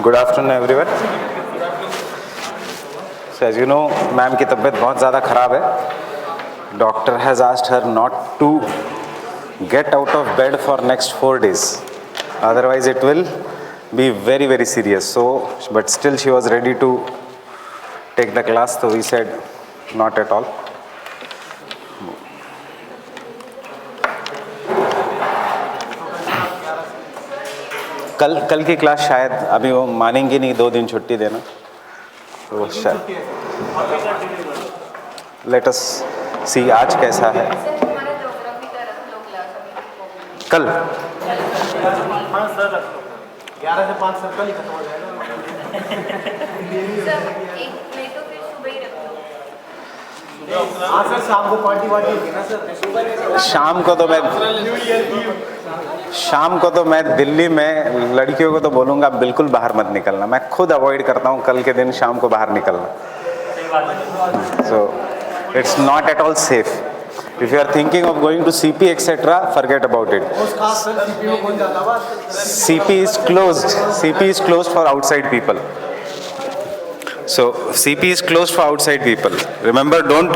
Good afternoon everyone. So as you know, ma'am की तबीयत बहुत ज़्यादा ख़राब है। Doctor has asked her not to get out of bed for next 4 days, otherwise it will be very very serious. So but still she was ready to take the class, so we said not at all. कल की class शायद अभी वो मानेंगे नहीं, 2 दिन छुट्टी देना, तो शायद लेट अस सी आज कैसा है। कल 11 से 5 सर्कल ही खत्म हो जाएगा। हाँ सर, शाम को पार्टी वार्टी होगी ना सर। शाम को तो मैं दिल्ली में लड़कियों को तो बोलूँगा बिल्कुल बाहर मत निकलना। मैं खुद अवॉइड करता हूँ कल के दिन शाम को बाहर निकलना। So it's not at all safe. If you are thinking of going to CP etc., forget about it. CP is closed. CP is closed for outside people. So CP is closed for outside people. Remember, don't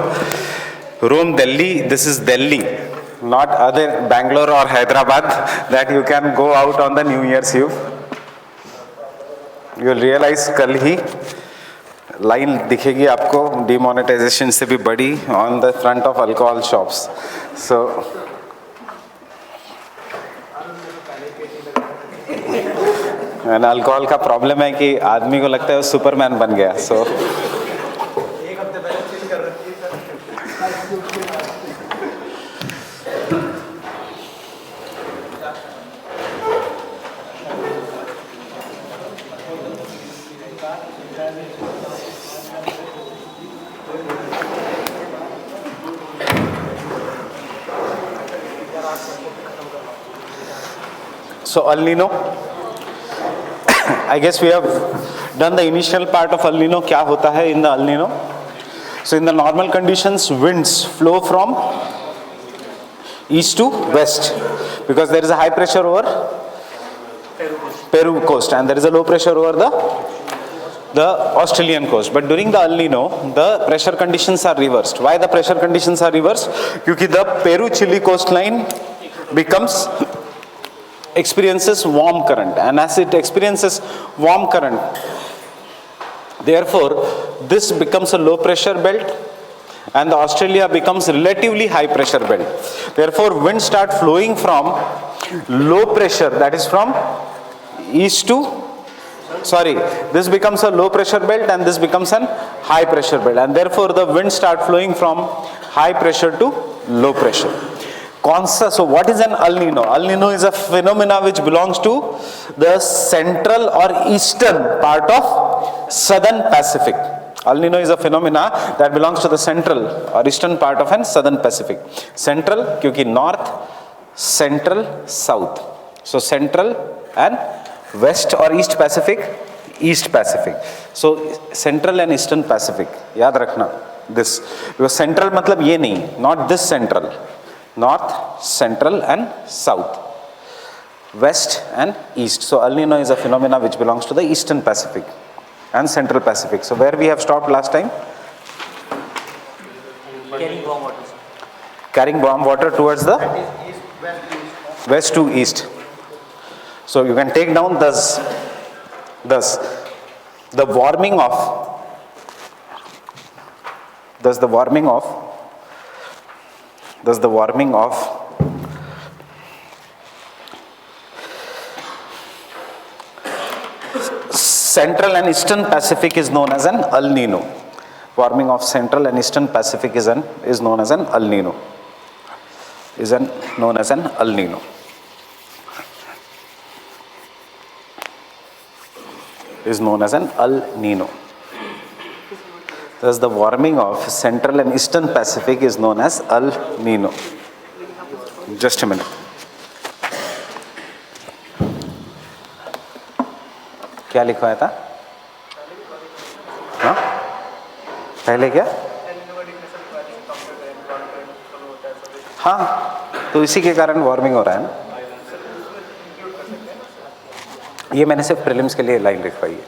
roam Delhi. This is Delhi, not other Bangalore or Hyderabad that you can go out on the New Year's Eve. You will realize कल ही line दिखेगी आपको demonetisation से भी बड़ी on the front of alcohol shops. So and alcohol का problem है कि आदमी को लगता है वो सुपरमैन बन गया. सो So El Nino, I guess we have done the initial part of El Nino. क्या होता है in the El Nino? So in the normal conditions, winds flow from east to west because there is a high pressure over Peru coast and there is a low pressure over the Australian coast. But during the El Nino, the pressure conditions are reversed. Why the pressure conditions are reversed? क्योंकि the Peru-Chile coastline experiences warm current, and as it experiences warm current, therefore this becomes a low pressure belt and the Australia becomes relatively high pressure belt. Therefore winds start flowing from low pressure, that is from east to this becomes a low pressure belt and this becomes an high pressure belt, and therefore the winds start flowing from high pressure to low pressure. So what is an El Nino? El Nino is a phenomena which belongs to the central or eastern part of southern Pacific. El Nino is a phenomena that belongs to the central or eastern part of an southern Pacific. Central क्योंकि north, central, south. So central and west or east Pacific, east Pacific. So central and eastern Pacific. याद रखना this. because central मतलब ये नहीं, not this central. North, central and south, west and east. So El Nino is a phenomena which belongs to the eastern Pacific and central Pacific. So where we have stopped last time? Carrying warm water. Carrying warm water towards the west to east. So you can take down thus the warming of central and eastern Pacific is known as an El Nino. Warming of central and eastern Pacific is known as an El Nino. Is known as an El Nino. Is known as an El Nino. Thus the warming of central and eastern Pacific is known as El Nino. Just a minute. क्या लिखवाया था? हाँ? पहले क्या? हाँ, तो इसी के कारण वार्मिंग हो रहा है ना. ये मैंने सिर्फ प्रीलिम्स के लिए लाइन लिखवाई है.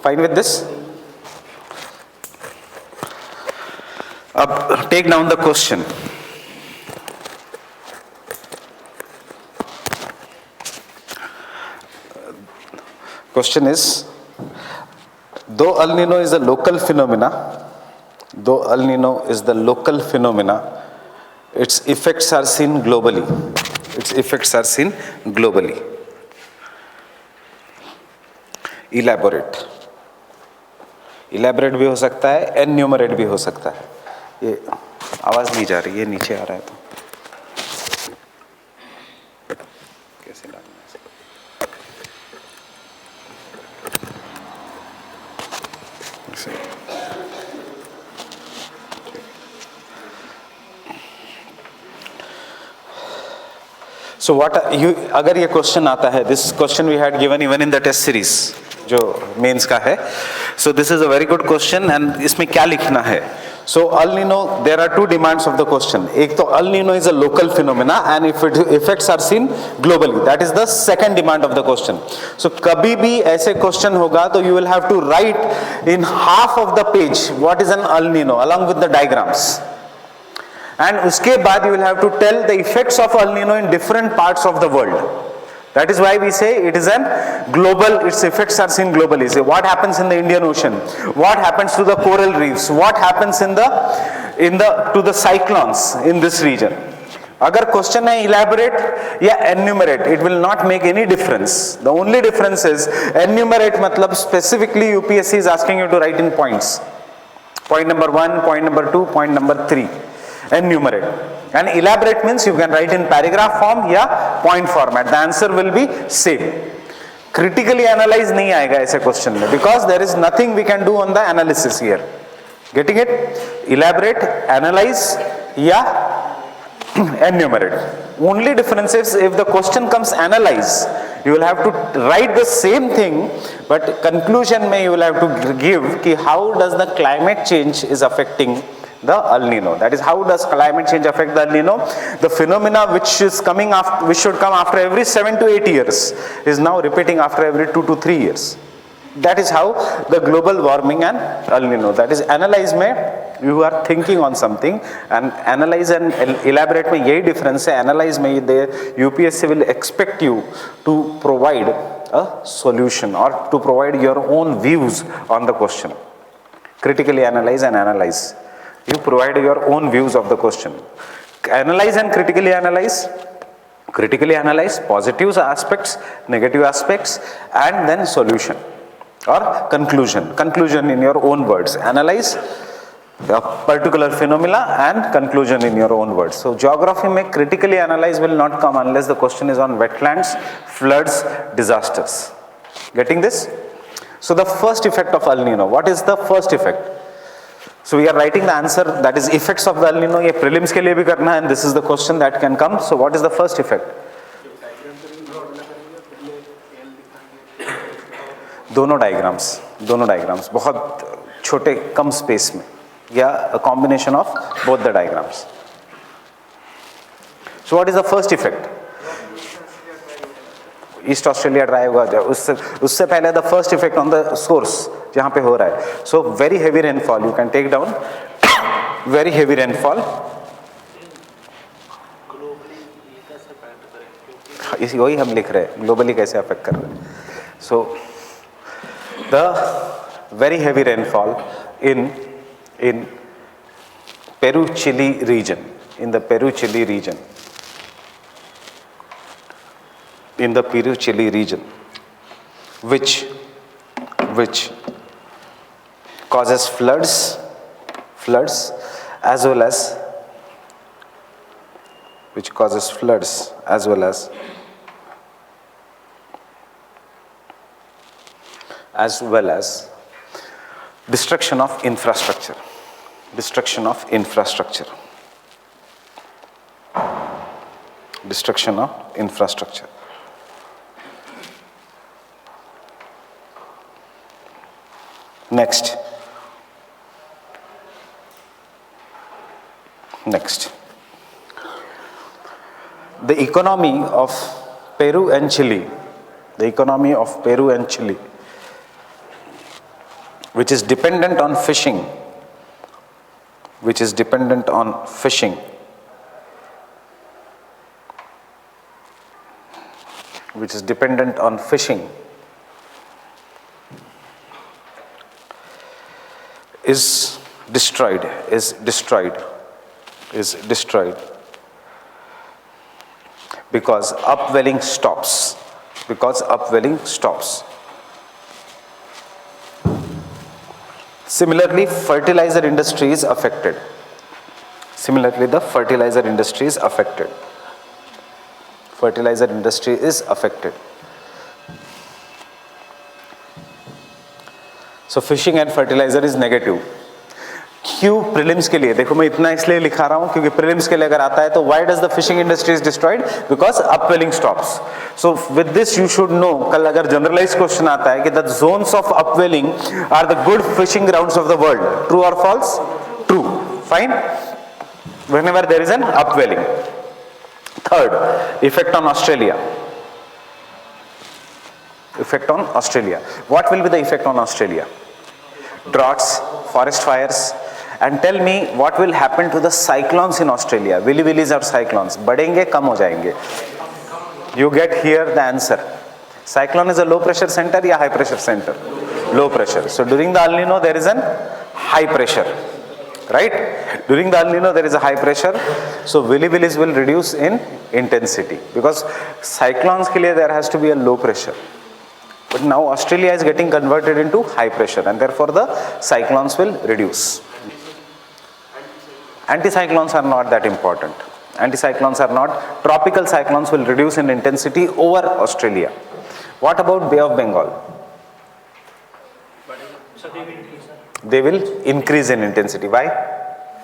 Fine with this? Ab take down the question. Question is, though El Nino is a local phenomena, its effects are seen globally. Elaborate. Elaborate भी हो सकता है, enumerate भी हो सकता है. ये आवाज नहीं जा रही है, नीचे आ रहा है तो कैसे डालना है? So what you, अगर ये क्वेश्चन आता है, this question we had given even in the test series जो मेंस का है, so this is a very good question and इसमें क्या लिखना है? So El Nino, there are two demands of the question. एक तो El Nino is a local phenomena and if its effects are seen globally, that is the second demand of the question. So कभी भी ऐसे question होगा तो you will have to write in half of the page what is an El Nino along with the diagrams. And उसके बाद you will have to tell the effects of El Nino in different parts of the world. That is why we say it is an global, its effects are seen globally. So what happens in the Indian Ocean? What happens to the coral reefs? What happens to the cyclones in this region? अगर question है elaborate या enumerate, it will not make any difference. The only difference is enumerate मतलब specifically UPSC is asking you to write in points. Point number 1, point number 2, point number 3. Enumerate. And elaborate means you can write in paragraph form या point format. The answer will be same. Critically analyze नहीं आएगा ऐसे question में because there is nothing we can do on the analysis here. Getting it? Elaborate, analyze या enumerate. Only difference is if the question comes analyze, you will have to write the same thing, but conclusion में you will have to give कि how does the climate change is affecting the El Nino. That is, how does climate change affect the El Nino? The phenomena which should come after every 7 to 8 years is now repeating after every 2 to 3 years. That is how the global warming and El Nino. That is, analyze में you are thinking on something and analyze and elaborate में यही difference है. Analyze में the UPSC will expect you to provide a solution or to provide your own views on the question. Critically analyze and analyze. You provide your own views of the question. Analyze and critically analyze. Critically analyze positive aspects, negative aspects, and then solution or conclusion. Conclusion in your own words. Analyze a particular phenomena and conclusion in your own words. So geography में critically analyze will not come unless the question is on wetlands, floods, disasters. Getting this? So the first effect of El Nino. What is the first effect? So we are writing the answer, that is effects of the El Nino. ये prelims के लिए भी करना है and this is the question that can come. So what is the first effect? दोनों diagrams बहुत छोटे कम space में या a combination of both the diagrams. So what is the first effect? East Australia try होगा, उससे पहले the first effect on the source जहां पे हो रहा है. So very heavy rainfall, you can take down very heavy rainfall. इसी वही हम लिख रहे हैं, ग्लोबली कैसे अफेक्ट कर रहे हैं. So the very heavy rainfall in Peru Chile region, in the Peru-Chile region, which causes floods as well as destruction of infrastructure. Next. The economy of Peru and Chile, which is dependent on fishing, is destroyed because upwelling stops. Similarly, fertilizer industry is affected. So fishing and fertilizer is negative. क्यों prelims के लिए? देखो मैं इतना इसलिए लिखा रहा हूं क्योंकि प्रीलिम्स के लिए अगर आता है तो why does the fishing industry is destroyed? Because upwelling stops. So with this you should know, कल अगर generalized question आता है कि the zones of upwelling are the good fishing grounds of the world. True or false? True. Fine. Whenever there is an upwelling. Third, effect on Australia. What will be the effect on Australia? Droughts, forest fires. And tell me what will happen to the cyclones in Australia? Willy willies or cyclones? बढ़ेंगे, कम हो जाएंगे? You get here the answer. Cyclone is a low pressure center या high pressure center? Low pressure. So during the El Nino there is an high pressure, right? During the El Nino there is a high pressure. So willy willies will reduce in intensity because cyclones के लिए there has to be a low pressure. But now Australia is getting converted into high pressure and therefore the cyclones will reduce. Anticyclones are not that important. Tropical cyclones will reduce in intensity over Australia. What about Bay of Bengal? So they will increase, sir. They will increase in intensity. Why?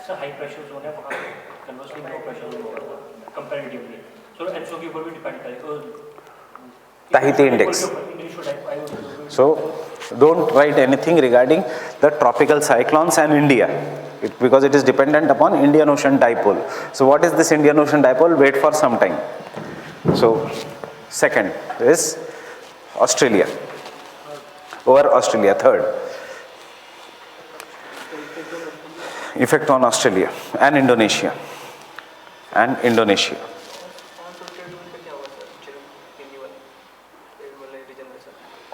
So high pressure zone है वहाँ conversely low pressure zone होगा comparatively. So HO के ऊपर भी depend करेगा. Tahiti index. So don't write anything regarding the tropical cyclones and India because it is dependent upon Indian Ocean dipole. So what is this Indian Ocean dipole? Wait for some time. So second is Australia. Over Australia. Third, effect on Australia and Indonesia.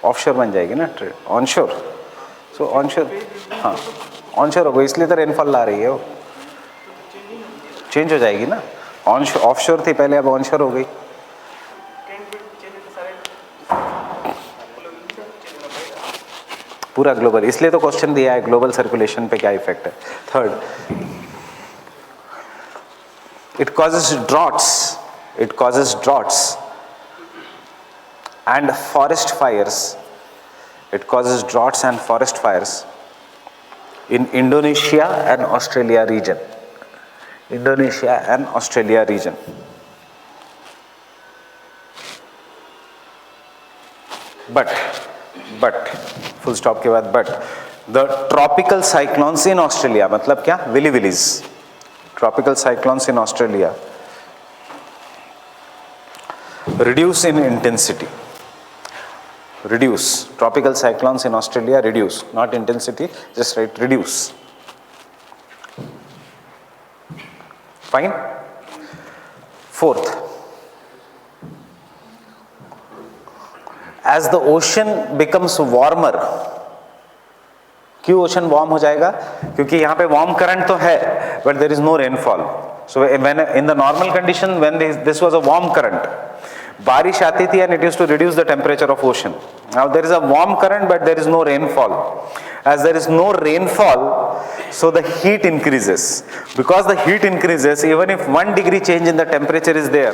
Offshore बन जाएगी ना trade, onshore. सो onshore, हाँ onshore होगा इसलिए तो rainfall ला रही है वो. चेंज हो जाएगी ना. ऑफशोर थी पहले, अब ऑनशोर हो गई. पूरा ग्लोबल, इसलिए तो क्वेश्चन दिया है ग्लोबल सर्कुलेशन पे क्या इफेक्ट है. Third, it causes droughts and forest fires. It causes droughts and forest fires in Indonesia and Australia region. But full stop के बाद but the tropical cyclones in Australia, मतलब क्या? Willy willies. Tropical cyclones in Australia reduce in intensity. Tropical cyclones in Australia reduce, not intensity, just write reduce. Fine. Fourth, as the ocean becomes warmer. क्यों ocean warm हो जाएगा? क्योंकि यहाँ पे warm current तो है but there is no rainfall. So when in the normal condition when this was a warm current, बारिश आती थी and it used to reduce the temperature of ocean. Now there is a warm current but there is no rainfall. As there is no rainfall, so the heat increases. Because the heat increases, even if 1 degree change in the temperature is there,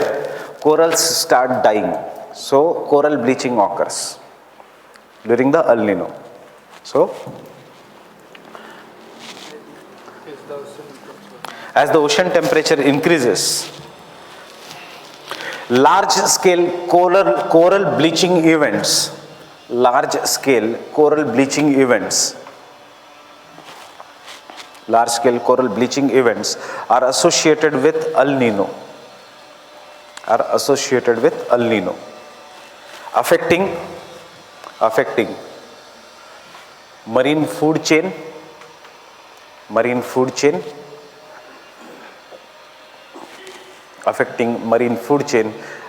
corals start dying. So coral bleaching occurs during the El Nino. So as the ocean temperature increases, large scale coral bleaching events large scale coral bleaching events are associated with El Nino, affecting marine food chain,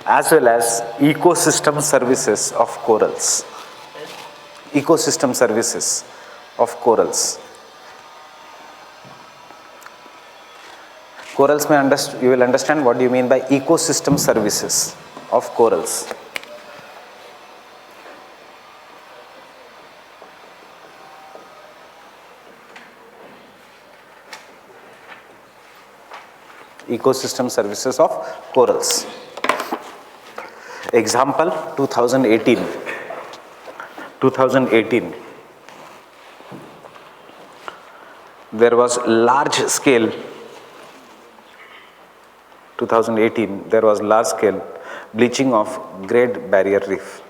as well as ecosystem services of corals. Corals you will understand what do you mean by ecosystem services of corals. Ecosystem services of corals. Example 2018. There was large scale bleaching of Great Barrier Reef.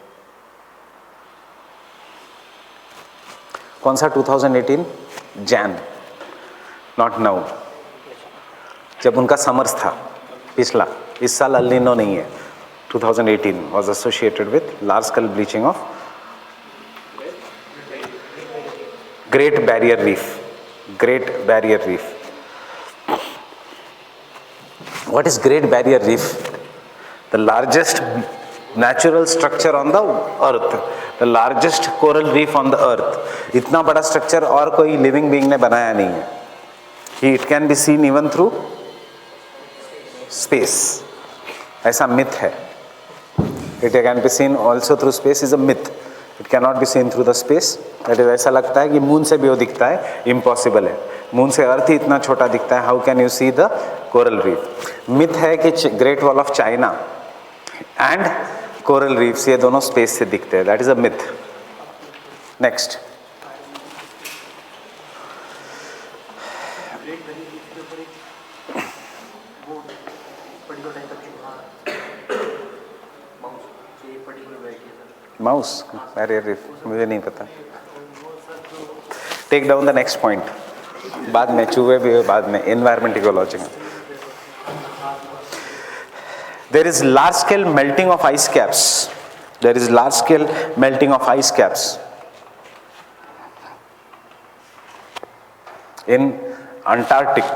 कौन सा 2018? Jan, not now. जब उनका summers था पिछला, इस साल El Nino नहीं है. 2018 was associated with large scale bleaching of Great Barrier Reef. What is Great Barrier Reef? The largest natural structure on the earth, the largest coral reef on the earth. इतना बड़ा structure और कोई living being ने बनाया नहीं है. It can be seen even through space. ऐसा myth है. It can be seen also through space is a myth. It cannot be seen through the space. That is, ऐसा लगता है कि मून से भी वो दिखता है, impossible है. मून से अर्थ ही इतना छोटा दिखता है. How can you see the coral reef? Myth है कि Great Wall of China and coral reefs ये दोनों space से दिखते हैं. That is a myth. Next. Mouse barrier reef मुझे नहीं पता. Take down the next point. बाद में चूहे भी बाद में environment ecology में. There is large scale melting of ice caps. In Antarctic.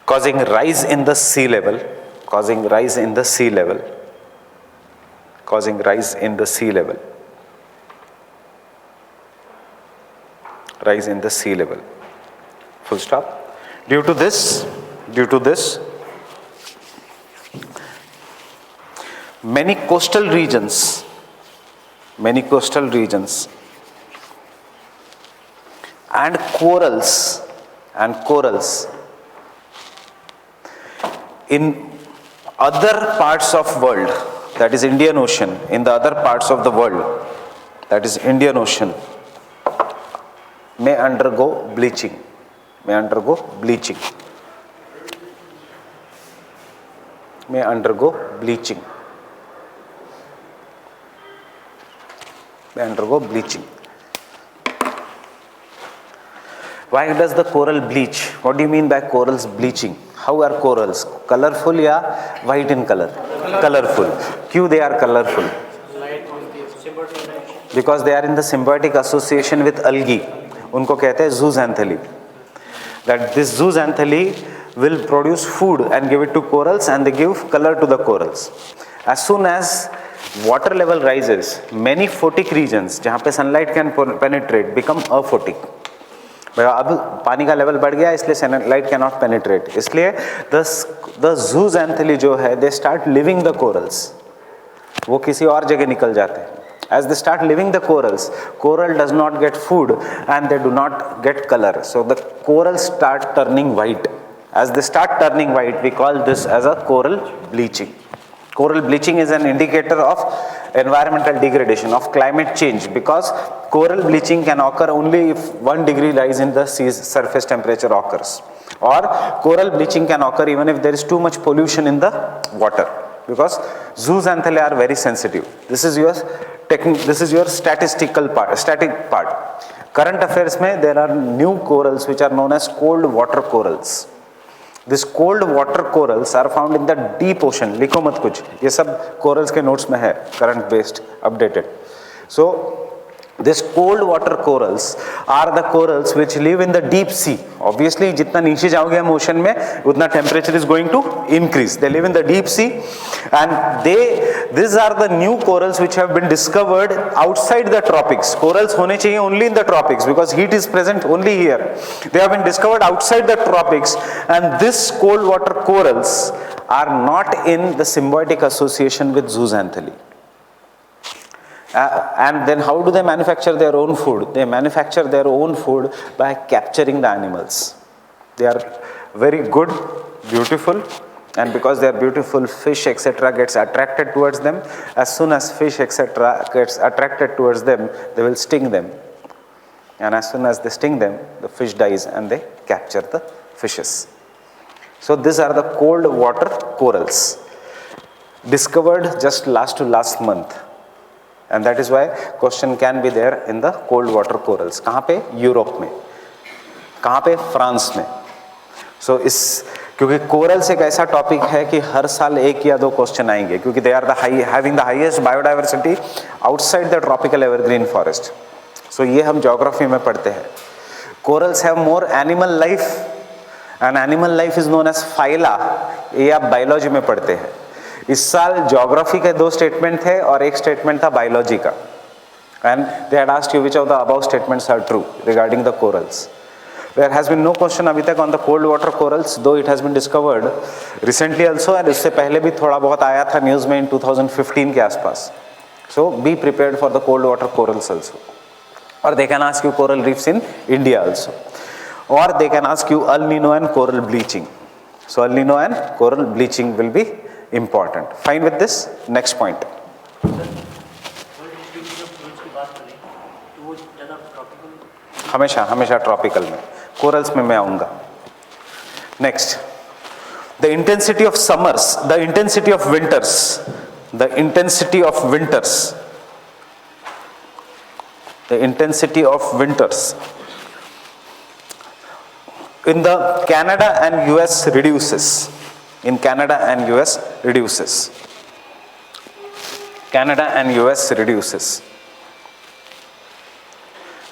Causing rise in the sea level. Full stop. Due to this, many coastal regions and corals in other parts of world, that is Indian Ocean, in the other parts of the world, that is Indian Ocean, may undergo bleaching. Why does the coral bleach? What do you mean by corals bleaching? How are corals? Colorful या white in color? Colorful. क्यों they are colorful? Because they are in the symbiotic association with algae. उनको कहते हैं zooxanthellae. That this zooxanthellae will produce food and give it to corals, and they give color to the corals. As soon as water level rises, many photic regions जहाँ पे sunlight can penetrate become aphotic. अब पानी का level बढ़ गया इसलिए sunlight can not penetrate, इसलिए the zooxanthellae जो है they start living the corals, वो किसी और जगह निकल जाते हैं. As they start living the corals, coral does not get food and they do not get color. So the corals start turning white. As they start turning white, we call this as a coral bleaching. Coral bleaching is an indicator of environmental degradation, of climate change, because coral bleaching can occur only if 1 degree rise in the sea's surface temperature occurs. Or coral bleaching can occur even if there is too much pollution in the water. because zooxanthellae are very sensitive. This is your statistical part, static part. Current affairs में there are new corals which are known as cold water corals. These cold water corals are found in the deep ocean. लिखो मत कुछ, ये सब corals के notes में है, current based, updated. So these cold water corals are the corals which live in the deep sea. Obviously, जितना नीचे जाओगे हम ocean में, उतना temperature is going to increase. They live in the deep sea, and these are the new corals which have been discovered outside the tropics. Corals होने चाहिए only in the tropics because heat is present only here. They have been discovered outside the tropics, and these cold water corals are not in the symbiotic association with zooxanthellae. And then how do they manufacture their own food? They manufacture their own food by capturing the animals. They are very good, beautiful, and because they are beautiful, fish etc. gets attracted towards them. As soon as fish etc. gets attracted towards them, they will sting them. And as soon as they sting them, the fish dies and they capture the fishes. So these are the cold water corals, discovered just last month. And that is why question can be there in the cold water corals. कहाँ पे? Europe में. कहाँ पे? France में. So क्योंकि corals एक ऐसा topic है कि हर साल एक या दो क्वेश्चन आएंगे, क्योंकि they are having the highest biodiversity outside the tropical evergreen forest. So ये हम geography में पढ़ते हैं. Corals have more animal life, and animal life is known as phyla. ये आप biology में पढ़ते हैं. इस साल ज्योग्राफी के 2 स्टेटमेंट थे और एक स्टेटमेंट था बायोलॉजी का. And they had asked you which of the above statements are true regarding the corals. There has been no question अभी तक on the cold water corals, though it has been discovered recently also, and इससे पहले भी थोड़ा बहुत आया था news में इन 2015 के आसपास. So be prepared for the cold water corals also. और they can ask you coral reefs in India also, और they can ask you El Nino and coral bleaching. So El Nino and coral bleaching will be important. Fine with this? Next point. हमेशा tropical में. Corals में मैं आऊंगा. Next, the intensity of summers, the intensity of winters, the intensity of winters, the intensity of winters in the Canada and US reduces. In Canada and US reduces. Canada and US reduces.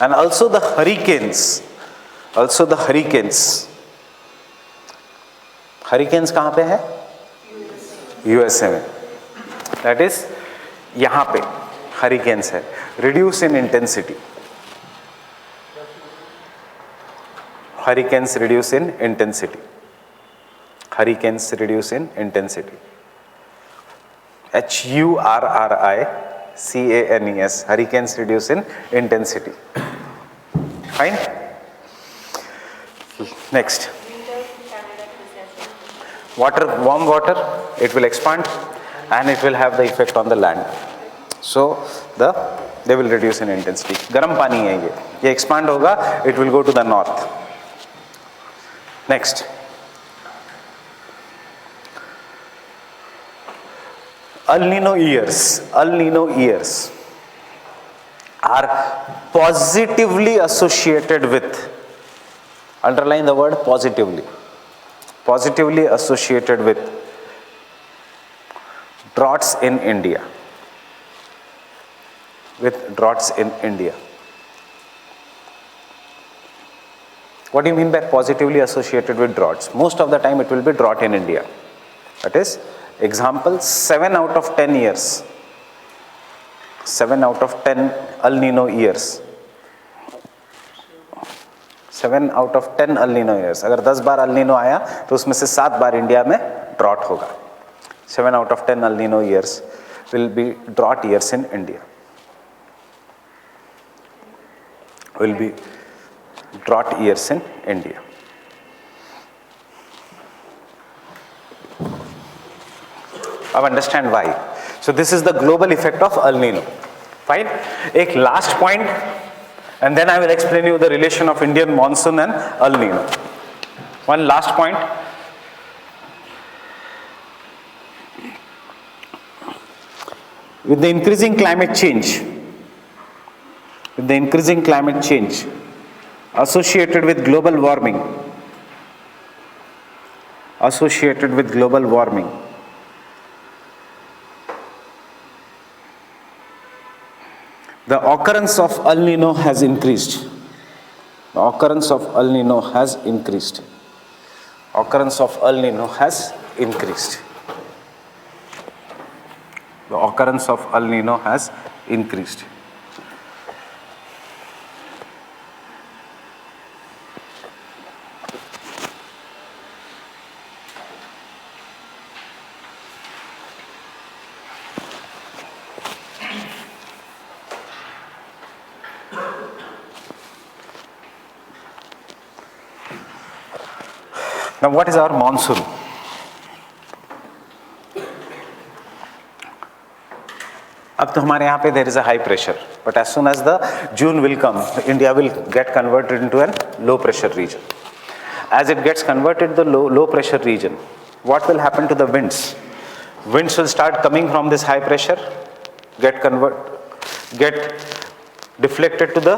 And also the hurricanes. Hurricanes कहाँ पे है? USA में. That is यहाँ पे hurricanes है. Reduce in intensity. Hurricanes reduce in intensity. Hurricanes reduce in intensity. HURRICANES. Hurricanes reduce in intensity. Fine. Next. Warm water, it will expand and it will have the effect on the land. So they will reduce in intensity. गर्म पानी है ये expand होगा, it will go to the north. Next. El Nino years are positively associated with, underline the word positively associated with droughts in India. What do you mean by positively associated with droughts? Most of the time it will be drought in India. That is, example, 7 out of 10 years. 7 out of 10 El Nino years. 7 out of 10 El Nino years. अगर 10 बार El Nino आया तो उसमें से 7 बार India में drought होगा. 7 out of 10 El Nino years will be drought years in India. Will be drought years in India. अब understand why. So this is the global effect of El Nino. Fine. एक last point, and then I will explain you the relation of Indian monsoon and El Nino. One last point. with the increasing climate change, associated with global warming, the occurrence of El Nino has increased. The occurrence of El Nino has increased. Occurrence of El Nino has increased. The occurrence of El Nino has increased. Now, what is our monsoon? अब तो हमारे यहाँ पे there is a high pressure, but as soon as the June will come, India will get converted into a low pressure region. As it gets converted to the low pressure region, what will happen to the winds? Winds will start coming from this high pressure, get deflected to the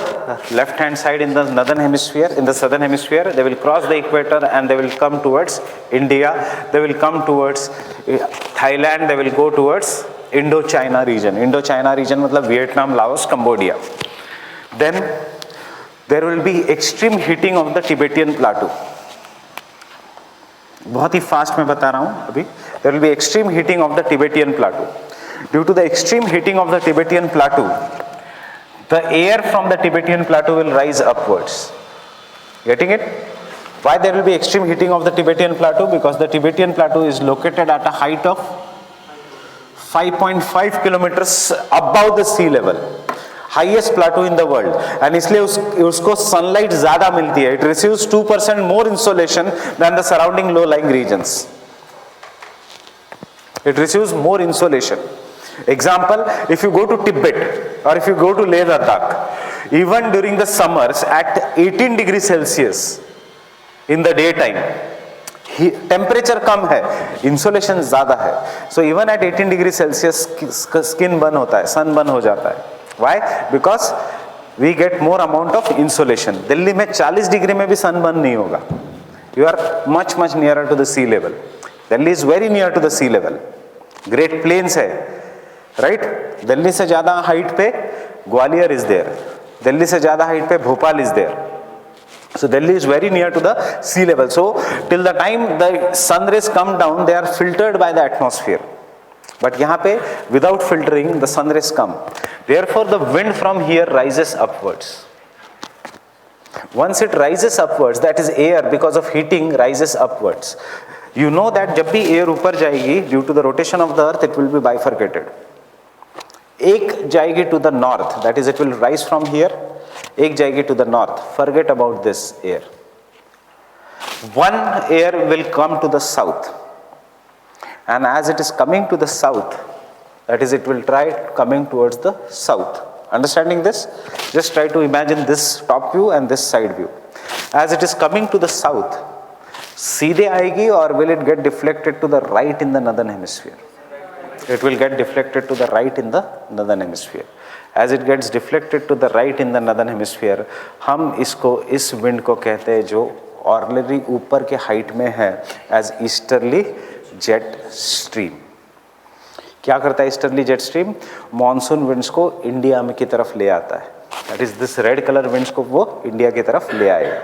left hand side in the northern hemisphere. In the southern hemisphere, they will cross the equator and they will come towards India. They will come towards Thailand. They will go towards Indo-China region. Indo-China region मतलब Vietnam, Laos, Cambodia. Then there will be extreme heating of the Tibetan plateau. बहुत ही fast मैं बता रहा हूँ अभी. There will be extreme heating of the Tibetan plateau. Due to the extreme heating of the Tibetan plateau, the air from the Tibetan plateau will rise upwards. Getting it? Why there will be extreme heating of the Tibetan plateau? Because the Tibetan plateau is located at a height of 5.5 kilometers above the sea level. Highest plateau in the world. And इसलिए उसको sunlight ज़्यादा मिलती है. It receives 2% more insolation than the surrounding low-lying regions. It receives more insolation. Example, if you go to Tibet or if you go to Duddhat, even during the summers at 18 degrees Celsius in the daytime, temperature कम है, insolation ज़्यादा है. So even at 18 degree Celsius skin burn होता है, sunburn हो जाता है. Why? Because we get more amount of insolation. Delhi में 40 डिग्री में भी सन बर्न नहीं होगा. You are much much nearer to the sea level. Delhi is very near to the sea level. Great plains है, right? Delhi से ज़्यादा हाइट पे Gwalior is there. Delhi से ज़्यादा हाइट पे Bhopal is there. So Delhi is very near to the sea level. So till the time the sun rays come down, they are filtered by the atmosphere. But यहाँ पे without filtering the sun rays come. Therefore the wind from here rises upwards. Once it rises upwards, that is air because of heating rises upwards. You know that जब भी air ऊपर जाएगी, due to the rotation of the earth, it will be bifurcated. एक जाएगी to the north, that is it will rise from here. एक जाएगी to the north. Forget about this air. One air will come to the south, and as it is coming to the south, that is it will try coming towards the south. Understanding this? Just try to imagine this top view and this side view. As it is coming to the south, सीधे आएगी or will it get deflected to the right in the northern hemisphere? It will get deflected to the right in the northern hemisphere. As it gets deflected to the right in the northern hemisphere, हम इसको इस wind को कहते हैं जो ordinary ऊपर के height में है as easterly jet stream. क्या करता है easterly jet stream? Monsoon winds को इंडिया में की तरफ ले आता है. That is this red colour winds को वो इंडिया की तरफ ले आएगा.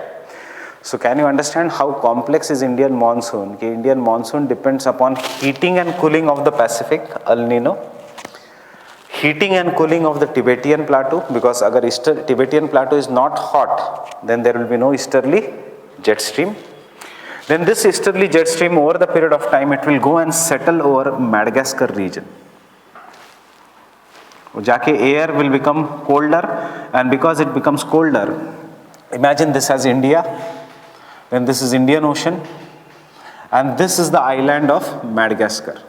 So can you understand how complex is Indian monsoon? कि Indian monsoon depends upon heating and cooling of the Pacific, El Nino, heating and cooling of the Tibetan plateau, because अगर Tibetan plateau is not hot, then there will be no easterly jet stream. Then this easterly jet stream over the period of time, it will go and settle over Madagascar region. जाके air will become colder, and because it becomes colder, imagine this as India. Then this is Indian Ocean, and this is the island of Madagascar.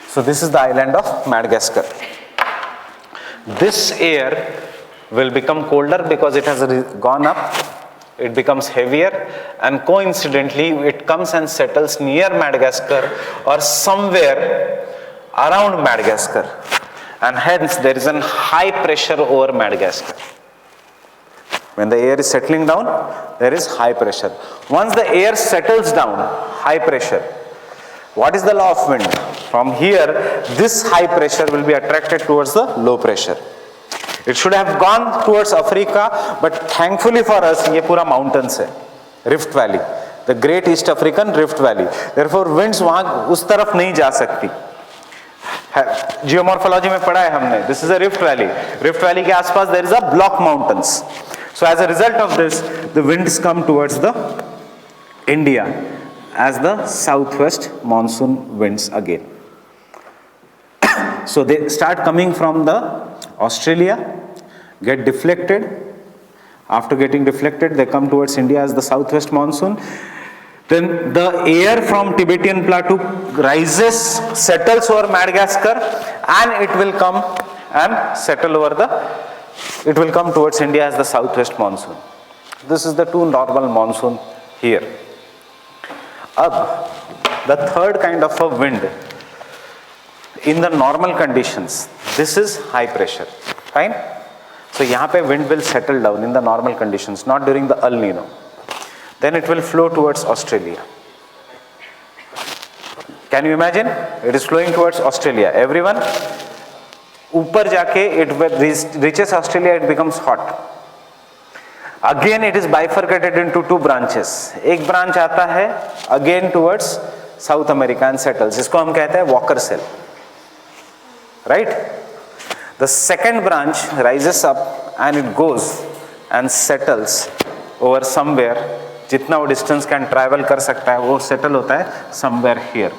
So this is the island of Madagascar. This air will become colder because it has gone up it becomes heavier, and coincidentally it comes and settles near Madagascar or somewhere around Madagascar, and hence there is a high pressure over Madagascar. When the air is settling down, there is high pressure. Once the air settles down, high pressure, what is the law of wind? From here, this high pressure will be attracted towards the low pressure. It should have gone towards Africa, but thankfully for us, ये पूरा mountains है, Rift Valley, the Great East African Rift Valley. Therefore, winds वहाँ उस तरफ नहीं जा सकती. Geomorphology में पढ़ा है हमने. This is a Rift Valley. Rift Valley के आसपास there is a block mountains. So as a result of this, the winds come towards the India as the southwest monsoon winds again. So they start coming from the Australia, get deflected. After getting deflected, they come towards India as the southwest monsoon. Then the air from Tibetan Plateau rises, settles over Madagascar, and it will come and settle over it will come towards India as the southwest monsoon. This is the two normal monsoon here. Ab, the third kind of a wind, in the normal conditions, this is high pressure, fine? So यहाँ पे wind will settle down in the normal conditions, not during the El Nino. Then it will flow towards Australia. Can you imagine? It is flowing towards Australia. Everyone, ऊपर जाके it reaches Australia, it becomes hot. Again it is bifurcated into two branches. एक branch आता है again towards South America and settles. इसको हम कहते हैं Walker cell. Right? The second branch rises up and it goes and settles over somewhere. जितना वो distance can travel कर सकता है वो settle होता है somewhere here.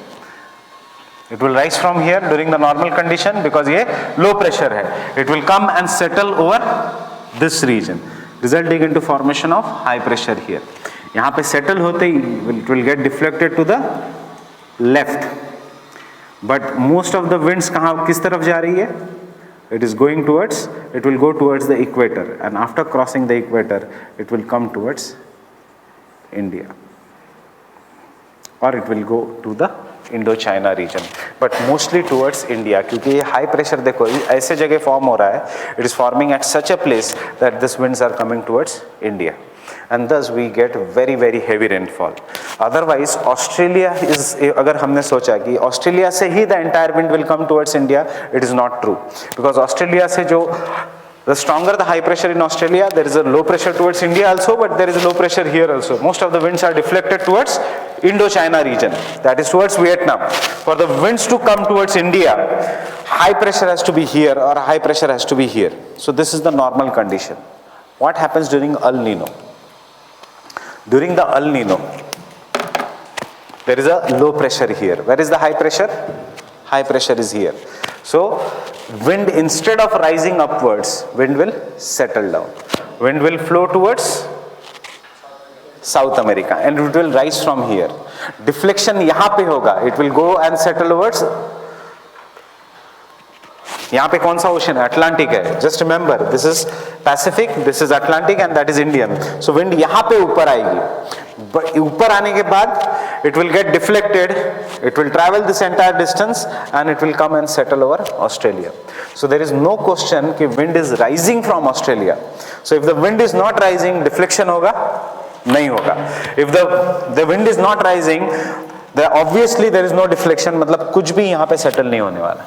It will rise from here during the normal condition because ये low pressure है. It will come and settle over this region, resulting into formation of high pressure here. यहाँ पे settle होते ही it will get deflected to the left. But most of the winds कहाँ किस तरफ जा रही है? It is going towards, it will go towards the equator, and after crossing the equator, it will come towards India, or it will go to the Indo-China region, but mostly towards India, क्योंकि ये high pressure देखो ऐसे जगह form हो रहा है, it is forming at such a place that these winds are coming towards India, and thus we get very very heavy rainfall. Otherwise Australia is, अगर हमने सोचा कि Australia से ही the entire wind will come towards India, it is not true, because Australia से जो the stronger the high pressure in Australia, there is a low pressure towards India also, but there is a low pressure here also. Most of the winds are deflected towards Indo-China region, that is towards Vietnam. For the winds to come towards India, high pressure has to be here or high pressure has to be here. So this is the normal condition. What happens during El Nino? During the El Nino, there is a low pressure here. Where is the high pressure? High pressure is here. So wind, instead of rising upwards, wind will settle down. Wind will flow towards South America and it will rise from here. Deflection यहाँ पे होगा. It will go and settle towards, यहाँ पे कौन सा ocean है? Atlantic है. Just remember, this is Pacific, this is Atlantic, and that is Indian. So wind यहाँ पे ऊपर आएगी. But ऊपर आने के बाद it will get deflected, it will travel this entire distance and it will come and settle over Australia. So there is no question कि wind is rising from Australia. So if the wind is not rising, deflection होगा? नहीं होगा. If the wind is not rising, then obviously there is no deflection. मतलब कुछ भी यहाँ पे settle नहीं होने वाला.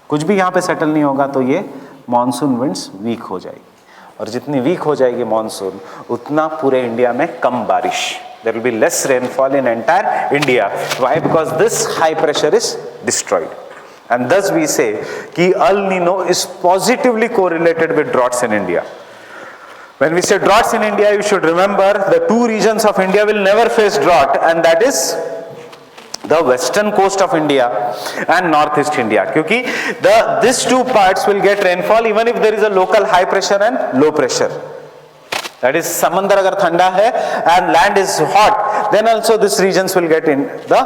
कुछ भी यहाँ पे settle नहीं होगा तो ये monsoon winds weak हो जाएगी. और जितनी weak हो जाएगी monsoon, उतना पूरे इंडिया में कम बारिश. There will be less rainfall in entire India. Why? Because this high pressure is destroyed. And thus we say कि El Nino is positively correlated with droughts in India. When we say droughts in India, you should remember the two regions of India will never face drought, and that is the western coast of India and northeast India. क्योंकि these two parts will get rainfall even if there is a local high pressure and low pressure. That is, समंदर अगर ठंडा है and land is hot, then also these regions will get in the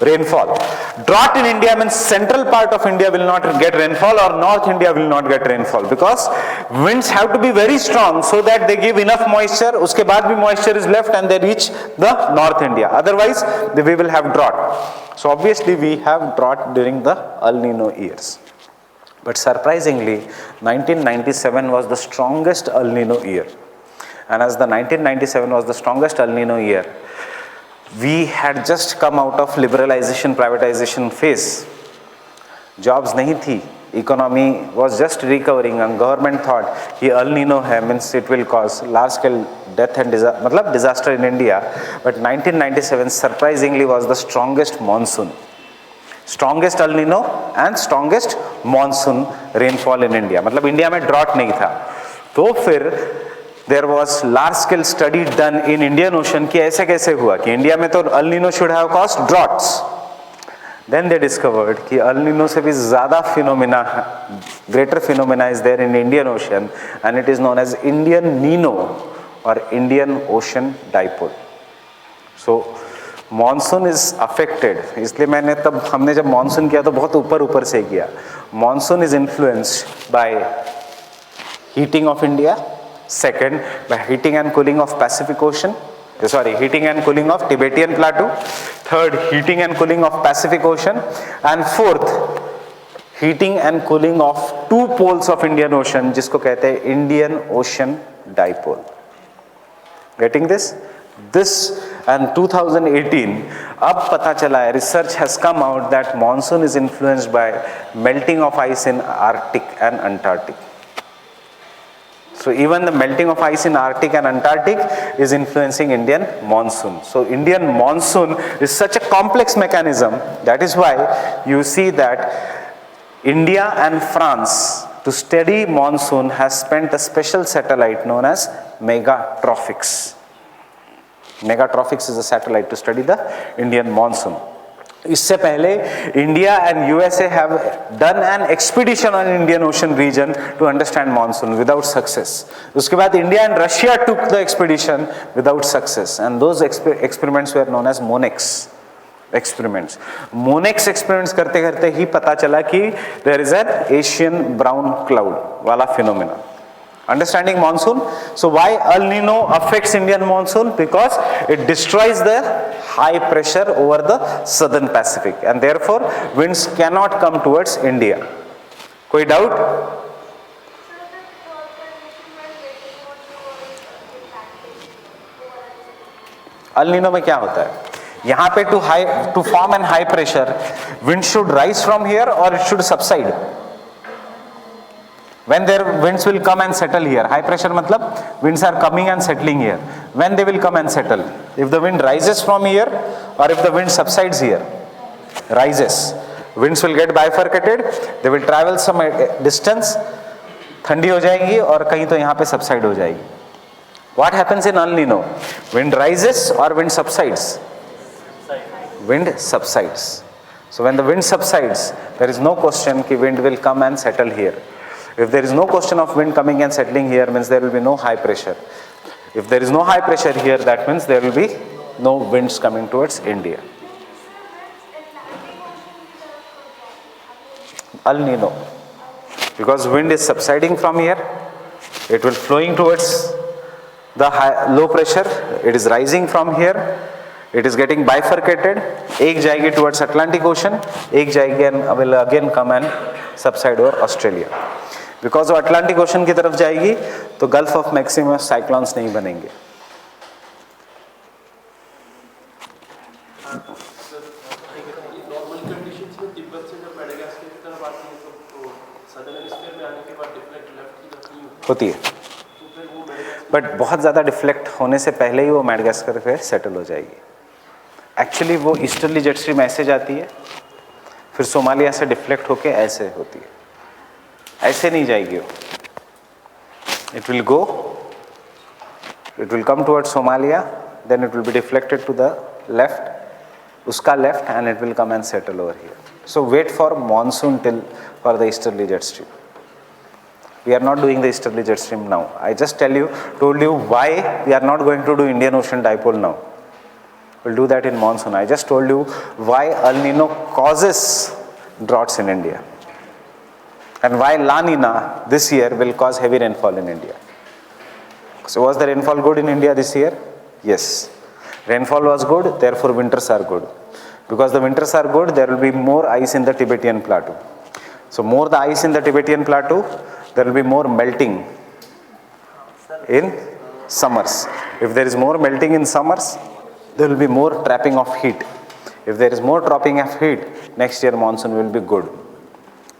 rainfall. Drought in India means central part of India will not get rainfall or North India will not get rainfall, because winds have to be very strong so that they give enough moisture, uske baad bhi moisture is left and they reach the North India. Otherwise, we will have drought. So obviously we have drought during the El Nino years. But surprisingly, 1997 was the strongest El Nino year. And as the 1997 was the strongest El Nino year, we had just come out of liberalization, privatization phase. Jobs nahi thi, economy was just recovering, and government thought कि El Nino hai, means it will cause large scale death and disaster in India. But 1997 surprisingly was the strongest monsoon. Strongest El Nino and strongest monsoon rainfall in India. मतलब India में drought नहीं था. तो फिर there was large scale study done in Indian Ocean कि ऐसे कैसे हुआ कि इंडिया में तो El Nino should have caused droughts. Then they discovered कि El Nino से भी ज़्यादा phenomena, greater phenomena is there in Indian Ocean, and it is known as Indian Nino or Indian Ocean Dipole. So monsoon is affected. इसलिए मैंने तब हमने जब monsoon किया तो बहुत ऊपर से किया. Monsoon is influenced by heating of India. Second, by heating and cooling of Pacific Ocean. Heating and cooling of Tibetan Plateau. Third, heating and cooling of Pacific Ocean. And fourth, heating and cooling of two poles of Indian Ocean, जिसको कहते हैं Indian Ocean Dipole. Getting this? This and 2018, अब पता चला है, research has come out that monsoon is influenced by melting of ice in Arctic and Antarctic. So even the melting of ice in Arctic and Antarctic is influencing Indian monsoon. So Indian monsoon is such a complex mechanism. That is why you see that India and France, to study monsoon, has spent a special satellite known as Megatrophics. Megatrophics is a satellite to study the Indian monsoon. इससे पहले India and USA have done an expedition on Indian Ocean region to understand monsoon without success. उसके बाद India and Russia took the expedition without success, and those experiments were known as MONEX experiments. MONEX experiments करते करते ही पता चला कि there is an Asian brown cloud वाला phenomena. Understanding monsoon. So why El Nino affects Indian monsoon? Because it destroys the high pressure over the southern Pacific, and therefore winds cannot come towards India. कोई doubt? El Nino में क्या होता है? यहाँ पे to form an high pressure, wind should rise from here or it should subside. When their winds will come and settle here, high pressure matlab winds are coming and settling here. When they will come and settle? If the wind rises from here or if the wind subsides here? Rises. Winds will get bifurcated, they will travel some distance, ठंडी हो जाएगी और कहीं तो यहाँ पे subside हो जाएगी. What happens in El Nino? Wind rises or wind subsides? Wind subsides. So when the wind subsides, there is no question that wind will come and settle here. If there is no question of wind coming and settling here, means there will be no high pressure. If there is no high pressure here, that means there will be no winds coming towards India. El Nino. Because wind is subsiding from here, it will flowing towards the low pressure, it is rising from here, it is getting bifurcated, एक जाएगी towards Atlantic Ocean, एक जाएगी and will again come and subside over Australia. Because वो Atlantic Ocean की तरफ जाएगी तो Gulf of Mexico में cyclones नहीं बनेंगे. नॉर्मल कंडीशंस में तिब्बत से जब मेडागास्कर की तरफ आती है तो सदर्न हेमिस्फीयर में आने के बाद डिफ्लेक्ट लेफ्ट की तरफ होती है, बट बहुत ज़्यादा डिफ्लेक्ट होने से पहले ही वो मेडागास्कर पे सेटल हो जाएगी. एक्चुअली वो ईस्टर्ली जेट स्ट्रीम ऐसे जाती है, फिर सोमालिया से डिफ्लेक्ट होके ऐसे होती है, ऐसे नहीं जाएगी वो. It will go, it will come towards Somalia, then it will be deflected to the left, उसका left, and it will come and settle over here. So wait for monsoon till for the easterly jet stream. We are not doing the easterly jet stream now. I just told you why we are not going to do Indian Ocean Dipole now. We'll do that in monsoon. I just told you why El Nino causes droughts in India and why La Nina this year will cause heavy rainfall in India. So was the rainfall good in India this year? Yes. Rainfall was good, therefore winters are good. Because the winters are good, there will be more ice in the Tibetan plateau. So more the ice in the Tibetan plateau, there will be more melting in summers. If there is more melting in summers, there will be more trapping of heat. If there is more trapping of heat, next year monsoon will be good.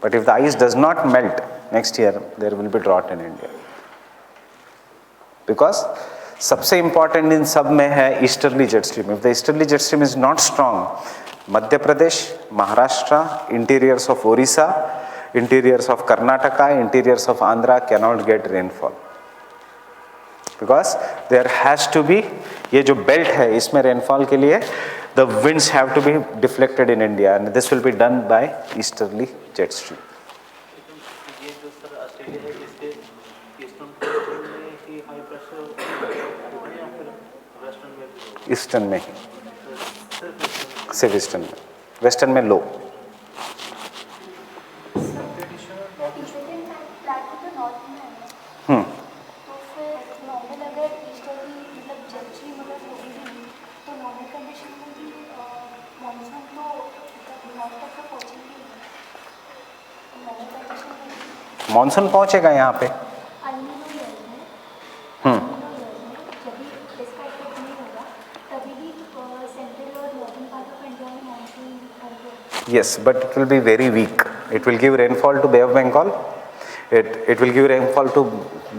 But if the ice does not melt, next year there will be drought in India. Because सबसे important in सब में है easterly jet stream. If the easterly jet stream is not strong, Madhya Pradesh, Maharashtra, interiors of Orissa, interiors of Karnataka, interiors of Andhra cannot get rainfall. Because there has to be, ये जो belt है इसमें rainfall के लिए the winds have to be deflected in India and this will be done by easterly jet stream. ये जो sir Australia है इसके ईस्टर्न में ही हाई प्रेशर या फिर वेस्टर्न में भी? ईस्टर्न में ही, सिर्फ ईस्टर्न में, वेस्टर्न में लो. मॉनसून पहुंचेगा यहाँ पे. Yes, but it will be very weak. It will give rainfall to Bay of Bengal. It will give rainfall to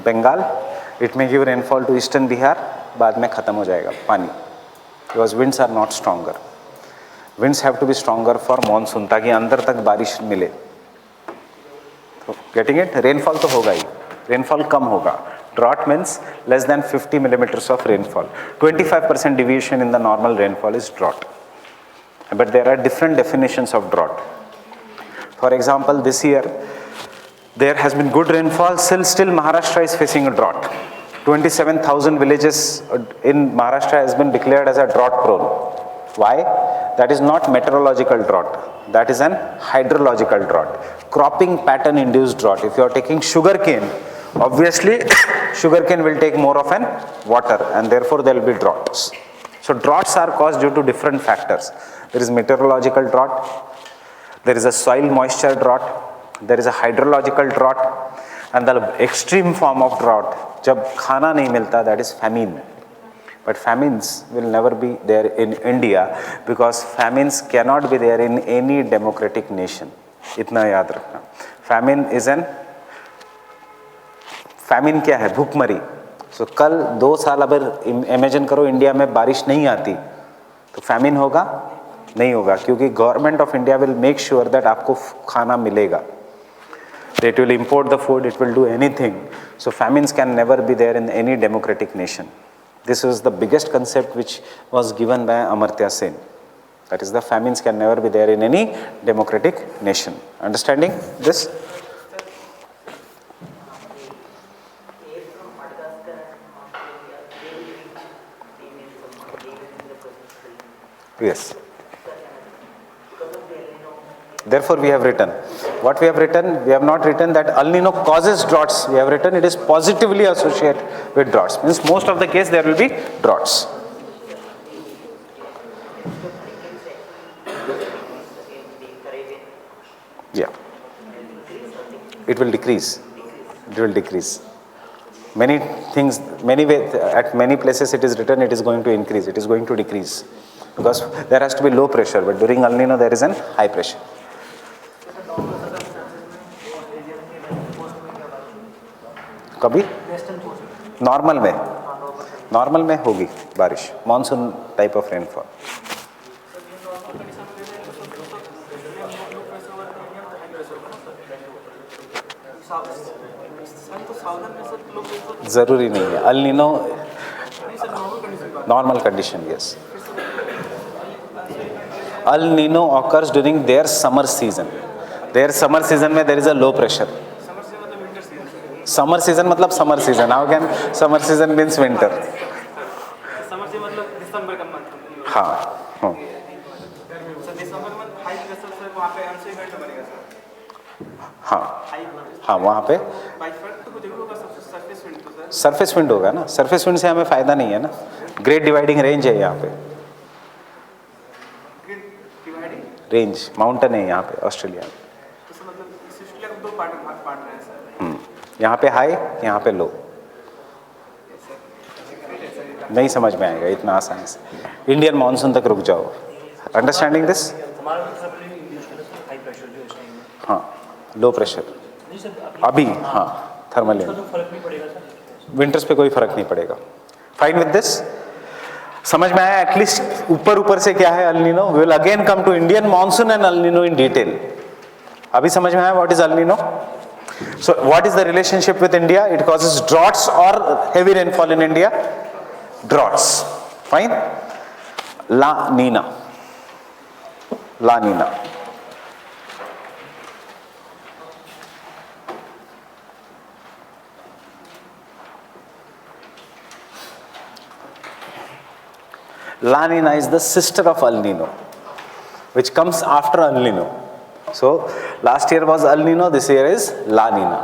Bengal. It may give rainfall to Eastern Bihar. बाद में खत्म हो जाएगा पानी. Because winds are not stronger. Winds have to be stronger for monsoon ताकि अंदर तक बारिश मिले. Getting it? Rainfall तो होगा ही. Rainfall कम होगा. Drought means less than 50 millimeters of rainfall. 25% deviation in the normal rainfall is drought. But there are different definitions of drought. For example, this year there has been good rainfall, still Maharashtra is facing a drought. 27,000 villages in Maharashtra has been declared as a drought prone. Why? That is not meteorological drought. That is an hydrological drought. Cropping pattern induced drought. If you are taking sugarcane, obviously sugarcane will take more of an water and therefore there will be droughts. So droughts are caused due to different factors. There is meteorological drought, there is a soil moisture drought, there is a hydrological drought, and the extreme form of drought, जब खाना नहीं मिलता, that is famine. But famines will never be there in India because famines cannot be there in any democratic nation. इतना याद रखना. Famine क्या है? भूखमरी. So कल 2 साल अगर इमेजिन करो इंडिया में बारिश नहीं आती तो famine होगा? नहीं होगा क्योंकि government of India will make sure that आपको खाना मिलेगा. It will import the food, it will do anything. So famines can never be there in any democratic nation. This was the biggest concept which was given by Amartya Sen. That is, the famines can never be there in any democratic nation. Understanding this? Yes. Therefore, we have written. What we have written? We have not written that El Nino causes droughts. We have written it is positively associated with droughts. Means most of the case there will be droughts. Yeah. It will decrease. It will decrease. Many things, at many places it is written it is going to increase. It is going to decrease. Because there has to be low pressure, but during El Nino there is an high pressure. कभी normal में होगी बारिश, monsoon type of rainfall. जरूरी नहीं है. El Nino normal condition. Yes. El Nino occurs during their summer season. Their summer season में there is a low pressure. Summer season मतलब summer season. How can summer season means winter? Summer से मतलब दिसंबर का month. हाँ हाँ sir दिसंबर में high pressure sir वहाँ पे अनसेफ इवेंट बनेगा सर। हाँ हाई हाँ वहाँ पे बाई फर्क तो जरूर होगा सरफेस विंड तो सर। सरफेस विंड होगा ना, सरफेस विंड से हमें फ़ायदा नहीं है ना, ग्रेट डिवाइडिंग रेंज है यहाँ पे, ग्रिड डिवाइडिंग रेंज माउंटेन है यहाँ पे ऑस्ट्रेलिया में। तो सर मतलब ऑस्ट्रेलिया को दो पार्ट पार्ट रहे हैं सर। यहाँ पे हाई, यहाँ पे लो। नहीं समझ में आएगा इतना आसानी से, इंडियन मानसून तक रुक जाओ। Understanding this? हमारा मतलब यूज करें सर हाई प्रेशर जो इस टाइम में। हाँ लो प्रेशर नहीं सर अभी, हाँ थर्मल इसका तो फर्क नहीं पड़ेगा सर। विंटर्स पे कोई फर्क नहीं पड़ेगा। Fine with this? समझ में आया एटलीस्ट ऊपर ऊपर से क्या है El Nino? We will again come to Indian monsoon and El Nino in detail. अभी समझ में आया what is El Nino? So what is the relationship with India? It causes droughts or heavy rainfall in India? Droughts. Fine? La Nina. La Nina. La Nina is the sister of El Nino, which comes after El Nino. So last year was El Nino, this year is La Nina.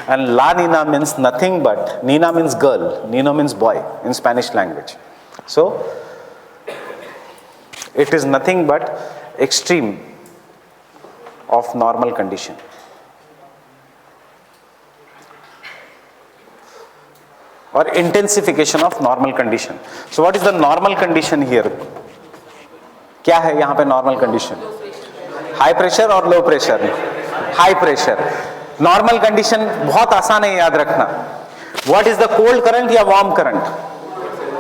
And La Nina means nothing but, Nina means girl, Nino means boy in Spanish language. So it is nothing but extreme of normal condition. Or intensification of normal condition. So what is the normal condition here? क्या है यहाँ पे normal condition? High pressure और low pressure? High pressure. Normal condition बहुत आसान है याद रखना। What is the cold current या warm current?